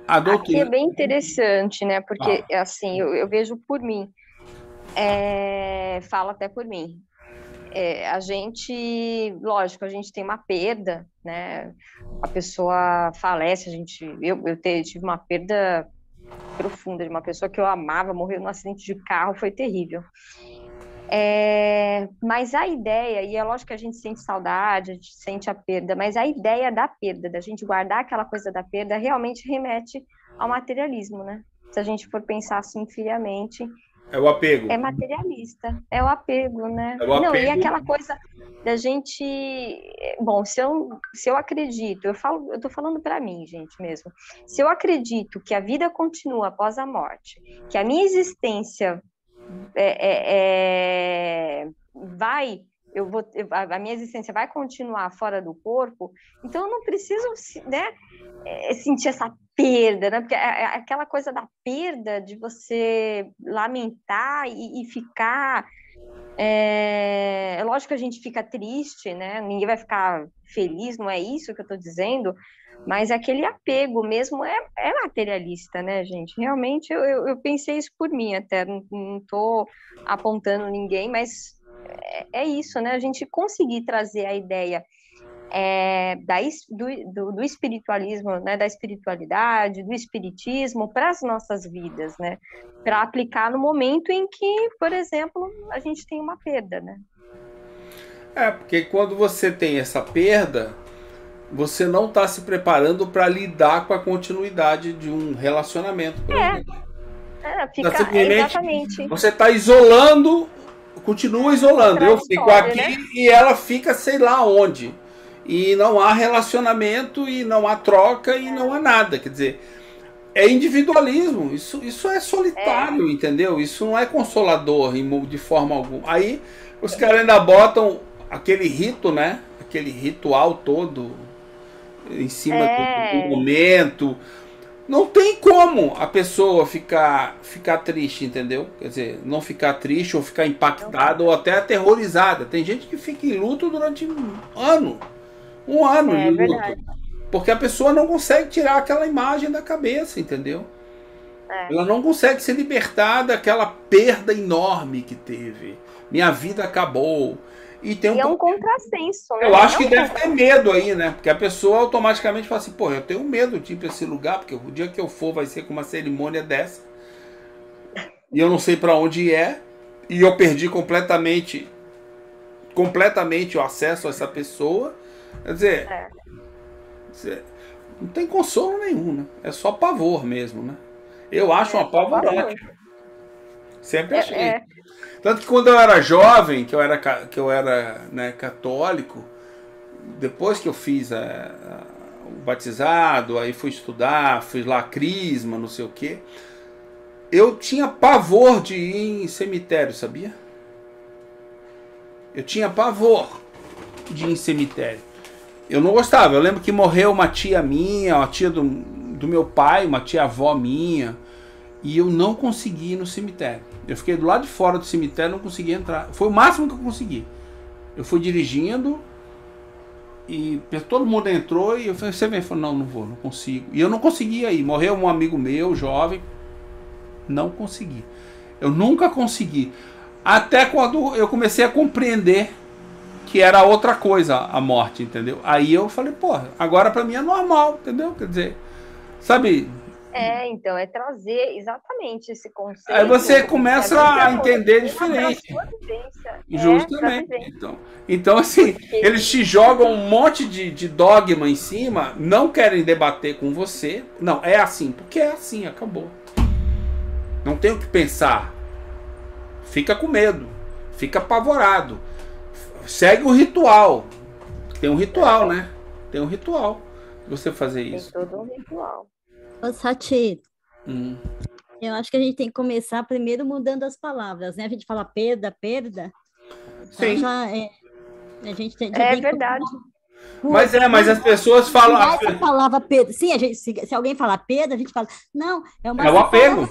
A doutrina... Aqui é bem interessante, né? Porque, assim, eu vejo por mim. Falo até por mim. A gente, lógico, a gente tem uma perda, né? A pessoa falece, eu tive uma perda profunda de uma pessoa que eu amava, morreu num acidente de carro, foi terrível. Mas a ideia, e é lógico que a gente sente saudade, a gente sente a perda, mas a ideia da perda, da gente guardar aquela coisa da perda, realmente remete ao materialismo, né? Se a gente for pensar assim friamente, é o apego. É materialista, é o apego, né? É o apego. Não, e aquela coisa da gente... Bom, se eu acredito, eu tô falando para mim, gente, mesmo. Se eu acredito que a vida continua após a morte, que a minha existência a minha existência vai continuar fora do corpo, então eu não preciso, né, sentir essa perda, né? Porque aquela coisa da perda, de você lamentar e ficar... lógico que a gente fica triste, né? Ninguém vai ficar feliz, não é isso que eu estou dizendo, mas aquele apego mesmo é materialista, né, gente? Realmente eu pensei isso por mim até, não estou apontando ninguém, mas é isso, né? A gente conseguir trazer a ideia do espiritualismo, né, da espiritualidade, do espiritismo para as nossas vidas, né, para aplicar no momento em que, por exemplo, a gente tem uma perda, né? Porque quando você tem essa perda, você não está se preparando para lidar com a continuidade de um relacionamento, por exemplo. Exatamente. Você está isolando, continua isolando. Eu fico aqui, né? E ela fica sei lá onde. E não há relacionamento, e não há troca, e não há nada. Quer dizer, é individualismo, isso é solitário, entendeu? Isso não é consolador de forma alguma. Aí os caras ainda botam aquele rito, né? Aquele ritual todo em cima do momento. Não tem como a pessoa ficar triste, entendeu? Quer dizer, não ficar triste ou ficar impactada ou até aterrorizada. Tem gente que fica em luto durante um ano de luto. Verdade. Porque a pessoa não consegue tirar aquela imagem da cabeça, entendeu? Ela não consegue se libertar daquela perda enorme que teve. Minha vida acabou. E é um contrassenso, né? Eu acho que deve ter medo aí, né? Porque a pessoa automaticamente fala assim, pô, eu tenho medo de ir pra esse lugar, porque o dia que eu for vai ser com uma cerimônia dessa. E eu não sei pra onde é. E eu perdi completamente o acesso a essa pessoa. Quer dizer, não tem consolo nenhum, né? É só pavor mesmo, né? Eu acho uma apavorante. Sempre achei. Tanto que quando eu era jovem, que eu era né, católico, depois que eu fiz o batizado, aí fui estudar, fiz lá a crisma, não sei o quê, eu tinha pavor de ir em cemitério, sabia? Eu tinha pavor de ir em cemitério. Eu não gostava. Eu lembro que morreu uma tia minha, uma tia do meu pai, uma tia-avó minha, e eu não consegui ir no cemitério. Eu fiquei do lado de fora do cemitério, não consegui entrar. Foi o máximo que eu consegui. Eu fui dirigindo e todo mundo entrou e eu falei, você vem? Falei, não vou, não consigo. E eu não conseguia ir. Morreu um amigo meu, jovem, não consegui. Eu nunca consegui. Até quando eu comecei a compreender que era outra coisa a morte, entendeu? Aí eu falei, pô, agora pra mim é normal, entendeu? Quer dizer, sabe... então, é trazer exatamente esse conceito. Aí você começa a entender diferente. Justamente. Então, assim, eles te jogam um monte de dogma em cima, não querem debater com você. Não, é assim, porque é assim, acabou. Não tem o que pensar. Fica com medo, fica apavorado. Segue o ritual. Tem um ritual, né? Tem um ritual de você fazer isso. Tem todo um ritual. Ô, Sati, eu acho que a gente tem que começar primeiro mudando as palavras, né? A gente fala perda. Sim. Então a gente tem verdade. Mas as pessoas falam... Essa palavra perda. Sim, se alguém falar perda, a gente fala... Não, é o apego.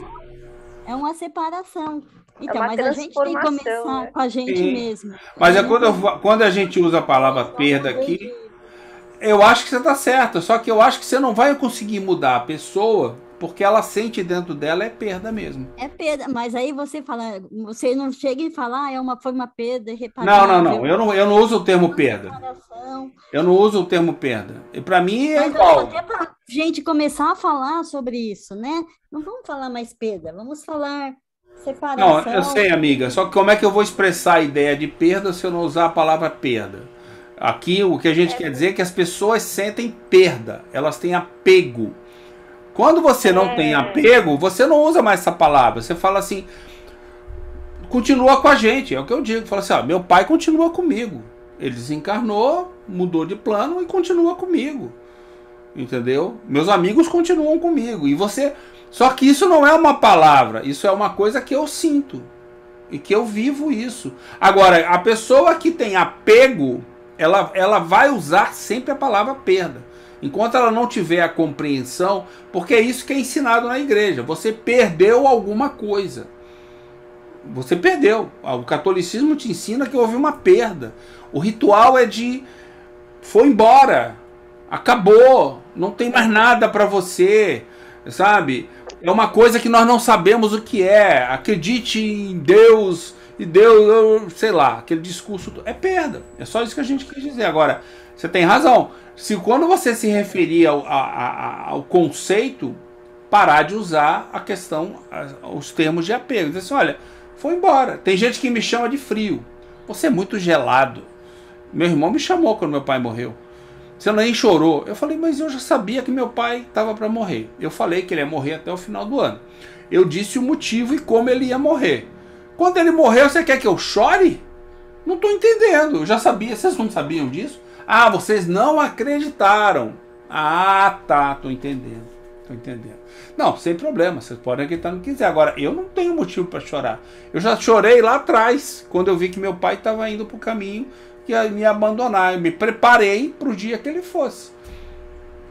É uma separação. Então, uma mas a gente tem que começar com a gente mesmo. Mas quando a gente usa a palavra perda aqui... Eu acho que você está certo, só que eu acho que você não vai conseguir mudar a pessoa, porque ela sente dentro dela é perda mesmo. É perda, mas aí você não chega e fala, foi uma perda irreparável. Não, eu não uso o termo perda. Eu não uso o termo perda. E para mim é igual. Até para a gente começar a falar sobre isso, né? Não vamos falar mais perda, vamos falar separação. Não, eu sei, amiga, só que como é que eu vou expressar a ideia de perda se eu não usar a palavra perda? Aqui o que a gente quer dizer é que as pessoas sentem perda, elas têm apego. Quando você não tem apego, você não usa mais essa palavra. Você fala assim, continua com a gente, é o que eu digo. Fala assim, meu pai continua comigo. Ele desencarnou, mudou de plano e continua comigo. Entendeu? Meus amigos continuam comigo. E você... Só que isso não é uma palavra, isso é uma coisa que eu sinto. E que eu vivo isso. Agora, a pessoa que tem apego... Ela vai usar sempre a palavra perda. Enquanto ela não tiver a compreensão, porque é isso que é ensinado na igreja. Você perdeu alguma coisa. Você perdeu. O catolicismo te ensina que houve uma perda. O ritual é de... Foi embora. Acabou. Não tem mais nada para você. Sabe? É uma coisa que nós não sabemos o que é. Acredite em Deus... E Deus, sei lá, aquele discurso é perda. É só isso que a gente quer dizer. Agora, você tem razão. Se quando você se referir ao conceito, parar de usar a questão, os termos de apego. Dizer assim, olha, foi embora. Tem gente que me chama de frio. Você é muito gelado. Meu irmão me chamou quando meu pai morreu. Você nem chorou. Eu falei, mas eu já sabia que meu pai estava para morrer. Eu falei que ele ia morrer até o final do ano. Eu disse o motivo e como ele ia morrer. Quando ele morreu, você quer que eu chore? Não estou entendendo. Eu já sabia. Vocês não sabiam disso? Ah, vocês não acreditaram. Ah, tá. Estou entendendo. Tô entendendo. Não, sem problema, vocês podem acreditar no que quiser. Agora, eu não tenho motivo para chorar. Eu já chorei lá atrás, quando eu vi que meu pai estava indo pro caminho que ia me abandonar. Eu me preparei pro dia que ele fosse.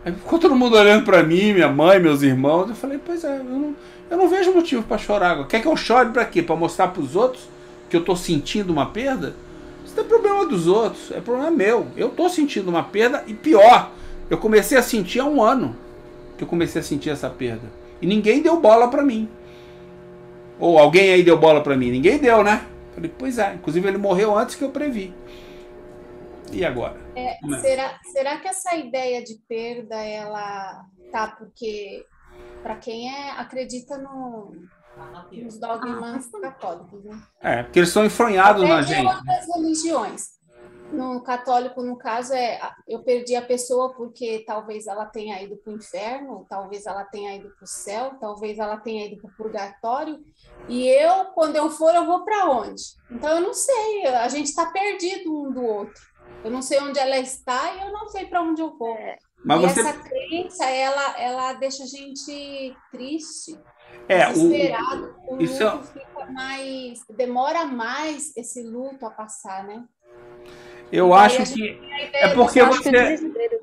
Aí ficou todo mundo olhando para mim, minha mãe, meus irmãos. Eu falei, pois é, eu não vejo motivo para chorar agora. Quer que eu chore para quê? Para mostrar para os outros que eu tô sentindo uma perda? Isso não é problema dos outros, é problema meu. Eu tô sentindo uma perda e pior, eu comecei a sentir há 1 ano que eu comecei a sentir essa perda. E ninguém deu bola pra mim. Ou alguém aí deu bola pra mim? Ninguém deu, né? Falei, pois é. Inclusive ele morreu antes que eu previ. E agora? Será que essa ideia de perda, ela tá porque, para quem acredita nos dogmas católicos, né? Porque eles são enfronhados na gente. Outras religiões. No católico, no caso, eu perdi a pessoa porque talvez ela tenha ido para o inferno, talvez ela tenha ido para o céu, talvez ela tenha ido para o purgatório, e quando eu for, eu vou para onde? Então, eu não sei, a gente está perdido um do outro. Eu não sei onde ela está e eu não sei para onde eu vou. Mas essa crença, ela deixa a gente triste, desesperado. O luto fica mais... Demora mais esse luto a passar, né? Eu acho que é porque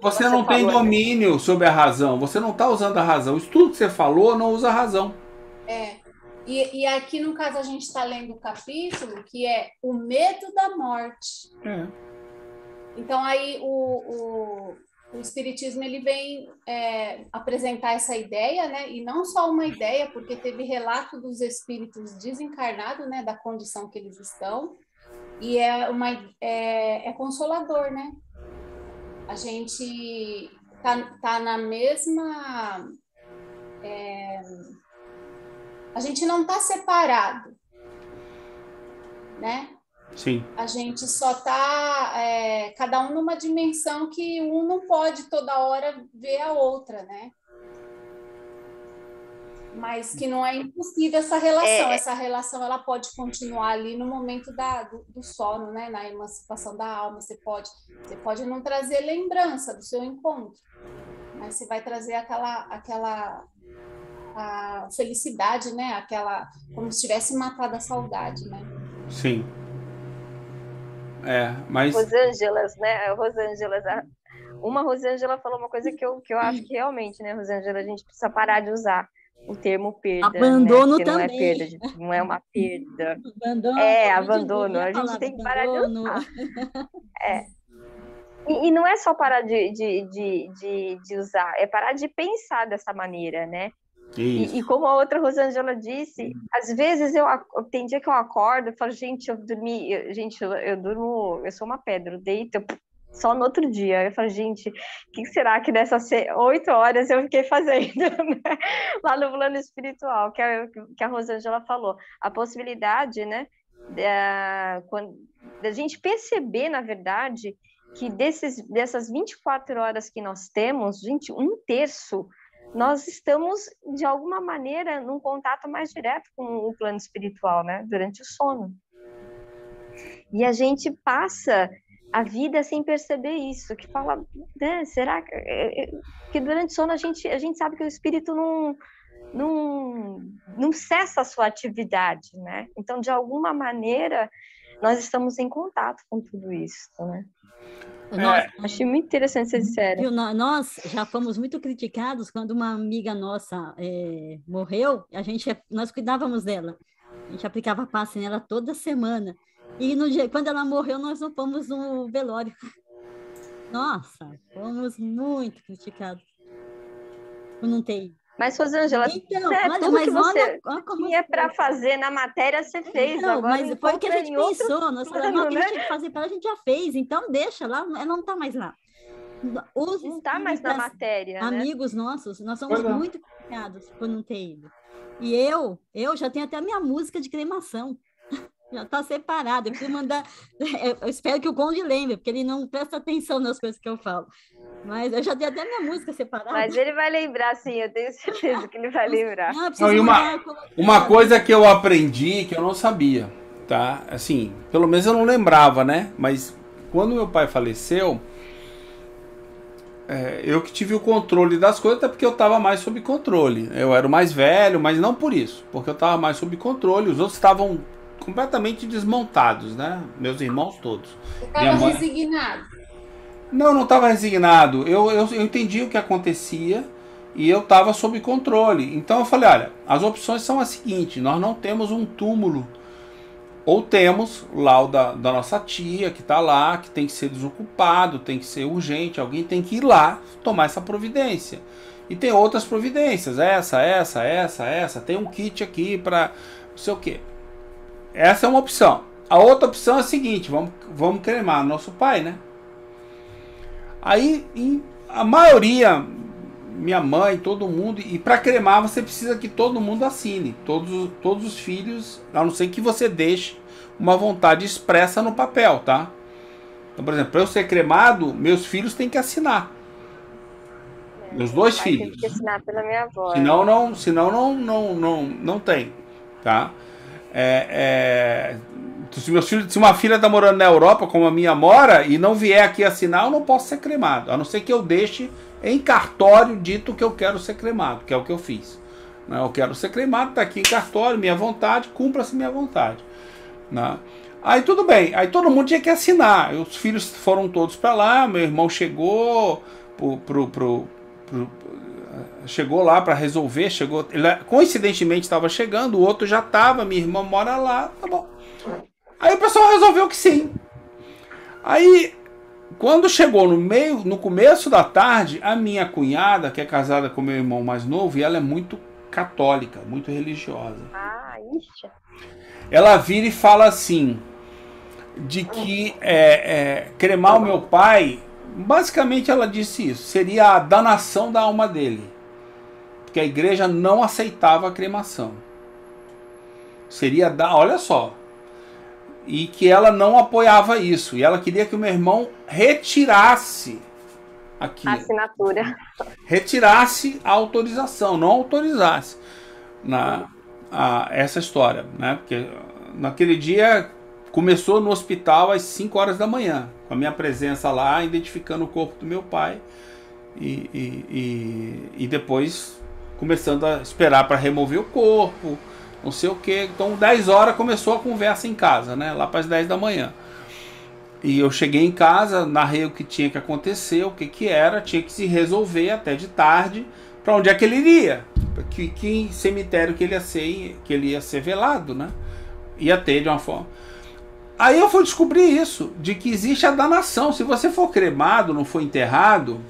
você não tem domínio sobre a razão. Você não está usando a razão. Isso tudo que você falou não usa a razão. E aqui, no caso, a gente está lendo o capítulo que é o medo da morte. Então, aí o Espiritismo ele vem apresentar essa ideia, né? E não só uma ideia, porque teve relato dos espíritos desencarnados, né? Da condição que eles estão. E é consolador, né? A gente tá na mesma... a gente não está separado, né? Sim. A gente só está cada um numa dimensão que um não pode toda hora ver a outra, né? Mas que não é impossível essa relação. Essa relação ela pode continuar ali no momento do sono, né? Na emancipação da alma. Você pode não trazer lembrança do seu encontro, mas você vai trazer aquela a felicidade, né? Como se tivesse matado a saudade, né? Sim. Mas... Rosângelas, né? Uma Rosângela falou uma coisa que eu acho que realmente, né, Rosângela, a gente precisa parar de usar o termo perda. Abandono, né? também. Não é perda, não é uma perda. Abandono. Abandono. A gente tem que parar de usar. E não é só parar de usar, é parar de pensar dessa maneira, né? E como a outra Rosângela disse, às vezes tem dia que eu acordo e falo, gente, eu dormi, eu durmo, eu sou uma pedra, eu deito só no outro dia. Eu falo, gente, o que será que nessas 8 horas eu fiquei fazendo, né? Lá no plano espiritual, que a Rosângela falou, a possibilidade, né, da gente perceber, na verdade, que dessas 24 horas que nós temos, gente, 1/3 nós estamos, de alguma maneira, num contato mais direto com o plano espiritual, né? Durante o sono. E a gente passa a vida sem perceber isso, que fala, né, será que durante o sono a gente sabe que o espírito não cessa a sua atividade, né? Então, de alguma maneira, nós estamos em contato com tudo isso, né? Achei muito interessante ser sério. Nós já fomos muito criticados quando uma amiga nossa morreu, nós cuidávamos dela, a gente aplicava passe nela toda semana, e quando ela morreu nós não fomos no velório. Nossa, fomos muito criticados por não ter ido. Mas, Rosângela, tudo que você tinha para fazer na matéria, você fez. Não, agora mas foi o que a gente pensou. Nós falamos, o que a gente tinha que fazer para a gente já fez. Então, deixa lá, ela não está mais lá. Não está mais na matéria, amigos nossos, nós somos muito criticados por não ter ido. E eu já tenho até a minha música de cremação. Já está separada. Eu preciso mandar... Eu espero que o Conde lembre, porque ele não presta atenção nas coisas que eu falo. Mas eu já tenho até minha música separada. Mas ele vai lembrar, sim, eu tenho certeza que ele vai lembrar. Uma coisa que eu aprendi, que eu não sabia, tá? Assim, pelo menos eu não lembrava, né? Mas quando meu pai faleceu, eu que tive o controle das coisas, até porque eu estava mais sob controle. Eu era o mais velho, mas não por isso, porque eu estava mais sob controle. Os outros estavam completamente desmontados, né? Meus irmãos todos. Você estava resignado? Não estava resignado. Eu entendi o que acontecia e eu estava sob controle. Então eu falei, olha, as opções são as seguintes: nós não temos um túmulo. Ou temos lá o da nossa tia, que está lá, que tem que ser desocupado, tem que ser urgente, alguém tem que ir lá tomar essa providência. E tem outras providências, essa, tem um kit aqui para não sei o quê. Essa é uma opção. A outra opção é a seguinte, vamos cremar nosso pai, né? Aí, a maioria, minha mãe, todo mundo, e para cremar você precisa que todo mundo assine, todos os filhos, a não ser que você deixe uma vontade expressa no papel, tá? Então, por exemplo, para eu ser cremado, meus filhos têm que assinar. Meus dois filhos. Tem que assinar pela minha avó. Senão não tem, tá? Se uma filha está morando na Europa, como a minha mora, e não vier aqui assinar, eu não posso ser cremado. A não ser que eu deixe em cartório dito que eu quero ser cremado, que é o que eu fiz. Eu quero ser cremado, está aqui em cartório, minha vontade, cumpra-se minha vontade. Aí tudo bem, aí todo mundo tinha que assinar. Os filhos foram todos para lá, meu irmão chegou chegou lá para resolver, ele coincidentemente estava chegando, o outro já estava, minha irmã mora lá, tá bom. Aí o pessoal resolveu que sim. Aí quando chegou no começo da tarde, a minha cunhada, que é casada com meu irmão mais novo, e ela é muito católica, muito religiosa. Ixi. Ela vira e fala assim, de que cremar o meu pai, basicamente ela disse isso, seria a danação da alma dele. Porque a igreja não aceitava a cremação. olha só. E que ela não apoiava isso. E ela queria que o meu irmão retirasse aqui. A assinatura. Retirasse a autorização, não autorizasse essa história, né? Porque naquele dia começou no hospital às 5 horas da manhã, com a minha presença lá, identificando o corpo do meu pai e depois começando a esperar para remover o corpo, não sei o que. Então 10 horas começou a conversa em casa, né? Lá para as 10 da manhã. E eu cheguei em casa, narrei o que tinha que acontecer, o que era, tinha que se resolver até de tarde, para onde é que ele iria, que cemitério que ele ia ser velado, né? Ia ter de uma forma. Aí eu fui descobrir isso, de que existe a danação. Se você for cremado, não for enterrado,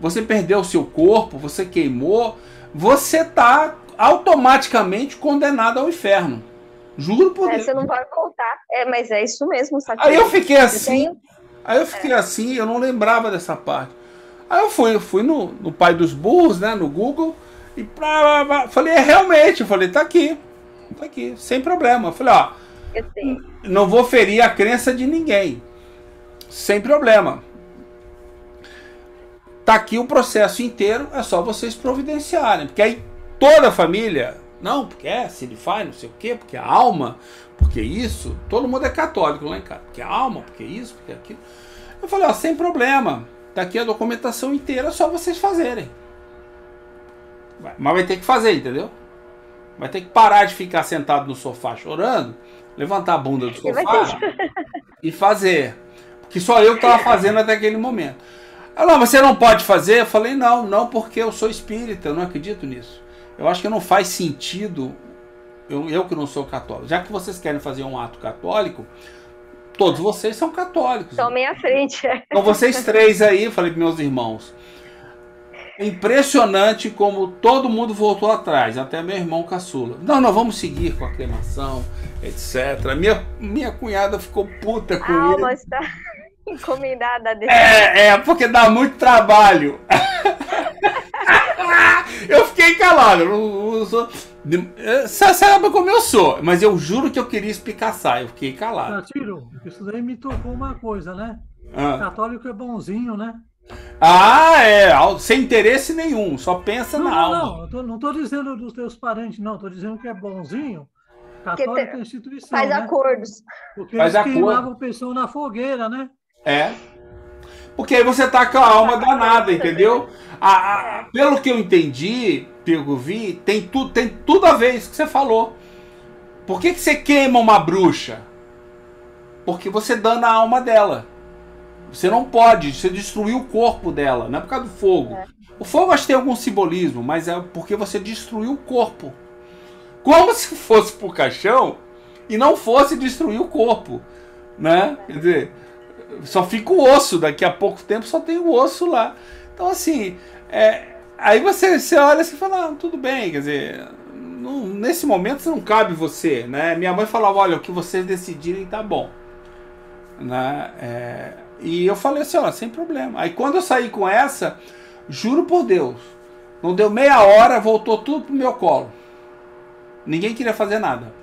você perdeu o seu corpo, você queimou, você está automaticamente condenado ao inferno. Juro por Deus. Você não pode contar. Mas é isso mesmo. Sabe? Aí eu fiquei assim, eu não lembrava dessa parte. Aí eu fui no Pai dos Burros, né, no Google, e falei, realmente, eu falei, tá aqui, sem problema. Eu falei, não vou ferir a crença de ninguém, sem problema. Tá aqui o processo inteiro, é só vocês providenciarem, porque aí toda a família, não, porque se ele faz, não sei o quê, porque a alma, porque isso, todo mundo é católico lá em casa, porque a alma, porque isso, porque aquilo. Eu falei, sem problema, tá aqui a documentação inteira, é só vocês fazerem. Mas vai ter que fazer, entendeu? Vai ter que parar de ficar sentado no sofá chorando, levantar a bunda do sofá e fazer. Que só eu que estava fazendo até aquele momento. Ela, mas você não pode fazer? Eu falei, não, porque eu sou espírita, eu não acredito nisso. Eu acho que não faz sentido, eu que não sou católico, já que vocês querem fazer um ato católico, todos vocês são católicos. Tomem à frente. Então vocês três aí, eu falei para meus irmãos, impressionante como todo mundo voltou atrás, até meu irmão caçula. Não, vamos seguir com a cremação, etc. Minha cunhada ficou puta com isso. Mas está encomendada dele. Porque dá muito trabalho. Eu fiquei calado. Você sabe como eu sou, mas eu juro que eu queria espicaçar. Eu fiquei calado. Tiro, isso daí me tocou uma coisa, né? Católico é bonzinho, né? Sem interesse nenhum, só pensa na alma. Não estou dizendo dos teus parentes, não, estou dizendo que é bonzinho. Católico é instituição. Faz né? acordos. Porque eles queimavam a pessoa na fogueira, né? Porque aí você tá com a alma danada, entendeu? Pelo que eu entendi, pelo que eu vi, tem tudo a ver isso que você falou. Por que você queima uma bruxa? Porque você dana a alma dela. Você não pode, você destruiu o corpo dela, não é por causa do fogo. O fogo acho que tem algum simbolismo, mas é porque você destruiu o corpo. Como se fosse pro caixão e não fosse destruir o corpo, né? Quer dizer, só fica o osso, daqui a pouco tempo só tem o osso lá. Então assim, aí você olha assim e fala, tudo bem, quer dizer, nesse momento não cabe você, né? Minha mãe falava, olha, o que vocês decidirem tá bom, né? E eu falei assim, ó, sem problema. Aí quando eu saí com essa, juro por Deus, não deu meia hora, voltou tudo pro meu colo. Ninguém queria fazer nada.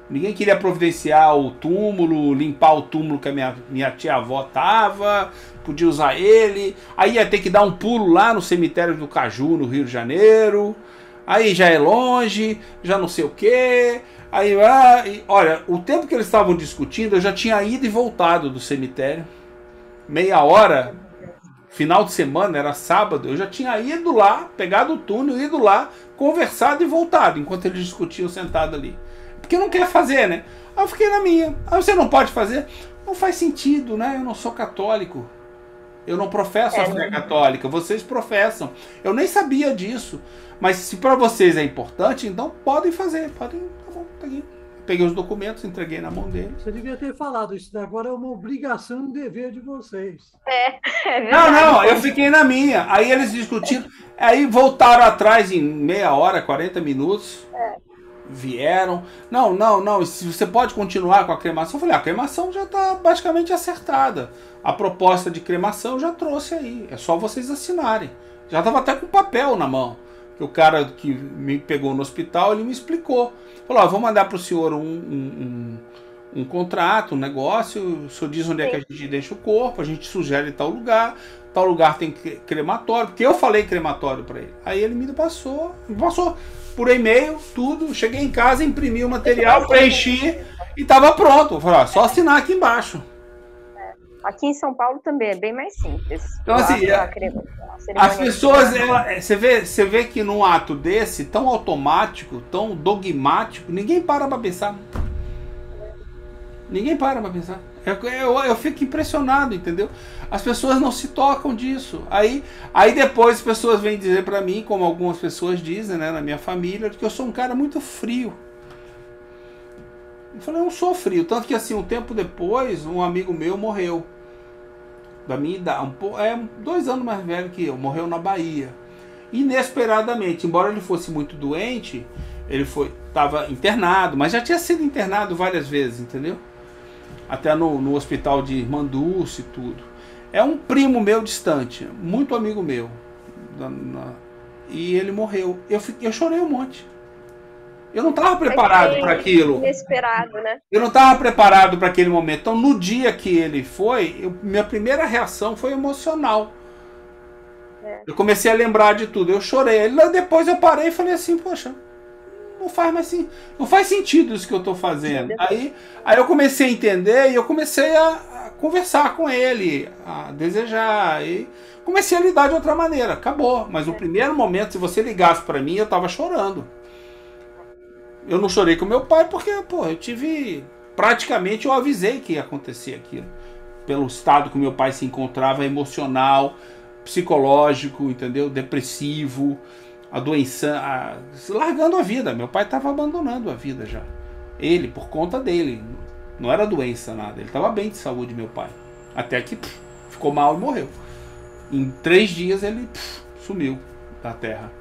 Ninguém queria providenciar o túmulo, limpar o túmulo que a minha tia-avó tava, podia usar ele. Aí ia ter que dar um pulo lá no cemitério do Caju, no Rio de Janeiro. Aí já é longe, já não sei o quê. Aí, olha, o tempo que eles estavam discutindo, eu já tinha ido e voltado do cemitério. Meia hora, final de semana, era sábado, eu já tinha ido lá, pegado o túnel, ido lá, conversado e voltado, enquanto eles discutiam sentado ali. Porque não quer fazer, né? Aí eu fiquei na minha. Aí você não pode fazer? Não faz sentido, né? Eu não sou católico. Eu não professo a fé católica. Vocês professam. Eu nem sabia disso. Mas se para vocês é importante, então podem fazer. Podem, tá bom, tá aqui. Peguei os documentos, entreguei na mão dele. Você devia ter falado, isso agora é uma obrigação e um dever de vocês. É verdade. Não, eu fiquei na minha. Aí eles discutiram, aí voltaram atrás em meia hora, 40 minutos. Vieram. Não, se você pode continuar com a cremação. Eu falei, a cremação já está basicamente acertada. A proposta de cremação eu já trouxe aí. É só vocês assinarem. Já estava até com papel na mão. O cara que me pegou no hospital, ele me explicou. Falou, vou mandar para o senhor um contrato, um negócio, o senhor diz onde é que a gente deixa o corpo, a gente sugere tal lugar tem crematório, porque eu falei crematório para ele. Aí ele me passou por e-mail, tudo, cheguei em casa, imprimi o material, preenchi e estava pronto. Eu falei, só assinar aqui embaixo. Aqui em São Paulo também é bem mais simples. Então assim, as pessoas, você vê que num ato desse, tão automático, tão dogmático, ninguém para pensar. Ninguém para pensar. Eu fico impressionado, entendeu? As pessoas não se tocam disso. Aí depois as pessoas vêm dizer pra mim, como algumas pessoas dizem, né, na minha família, que eu sou um cara muito frio. Eu falei, eu não sou frio. Tanto que assim, um tempo depois, um amigo meu morreu. Da minha idade, 2 anos mais velho que eu, morreu na Bahia. Inesperadamente, embora ele fosse muito doente, ele estava internado, mas já tinha sido internado várias vezes, entendeu? Até no hospital de Irmã Dulce e tudo. É um primo meu distante, muito amigo meu. E ele morreu. Eu chorei um monte. Eu não estava preparado para aquilo. Inesperado, né? Eu não estava preparado para aquele momento. Então, no dia que ele foi, minha primeira reação foi emocional. Eu comecei a lembrar de tudo. Eu chorei. Depois eu parei e falei assim, poxa, não faz sentido isso que eu estou fazendo. Aí eu comecei a entender e eu comecei a conversar com ele, a desejar. E comecei a lidar de outra maneira. Acabou. Mas no primeiro momento, se você ligasse para mim, eu estava chorando. Eu não chorei com meu pai porque, praticamente eu avisei que ia acontecer aquilo. Pelo estado que meu pai se encontrava, emocional, psicológico, entendeu? Depressivo, a doença, largando a vida. Meu pai estava abandonando a vida já. Ele, por conta dele. Não era doença, nada. Ele estava bem de saúde, meu pai. Até que ficou mal e morreu. Em 3 dias ele sumiu da terra.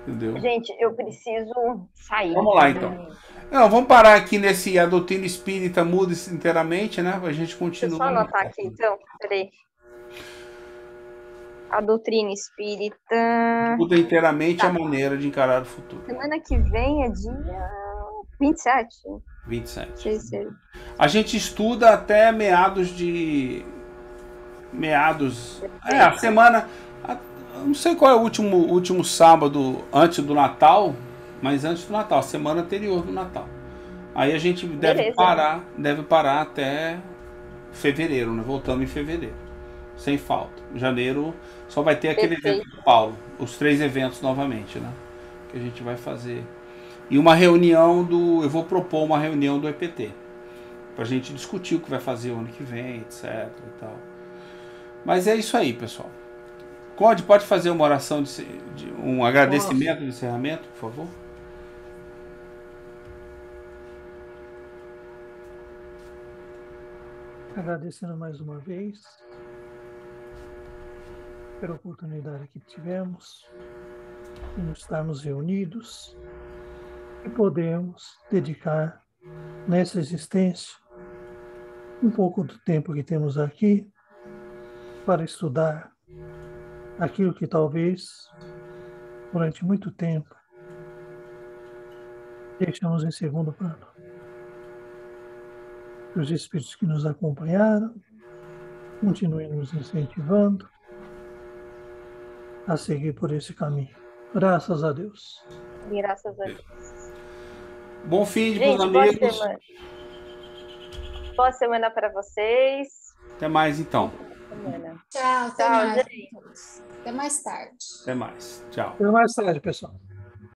Entendeu? Gente, eu preciso sair. Vamos lá, então. Não, vamos parar aqui nesse A Doutrina Espírita Muda Inteiramente, né? A gente continua. Deixa eu só anotar aqui, então. Peraí. A Doutrina Espírita... Muda inteiramente a maneira de encarar o futuro. Semana que vem é dia 27. 27. A gente estuda até meados. A semana... Não sei qual é o último sábado antes do Natal, mas antes do Natal, a semana anterior do Natal. Aí a gente deve parar até fevereiro, né? Voltamos em fevereiro. sem falta. Em janeiro só vai ter aquele Perfeito. evento do Paulo, os 3 eventos novamente, né? Que a gente vai fazer. E uma reunião eu vou propor uma reunião do EPT, pra gente discutir o que vai fazer o ano que vem, etc e tal. Mas é isso aí, pessoal. Conde, pode fazer uma oração de um agradecimento de encerramento, por favor? Agradecendo mais uma vez pela oportunidade que tivemos de estarmos reunidos e podemos dedicar nessa existência um pouco do tempo que temos aqui para estudar aquilo que talvez durante muito tempo deixamos em segundo plano. Que os espíritos que nos acompanharam continuem nos incentivando a seguir por esse caminho. Graças a Deus. Graças a Deus. Bom fim de Gente, boa amigos. semana. Boa semana para vocês. Até mais, então. Tchau, até Tchau, mais. gente. Até mais tarde. Até mais. Tchau. Até mais tarde, pessoal.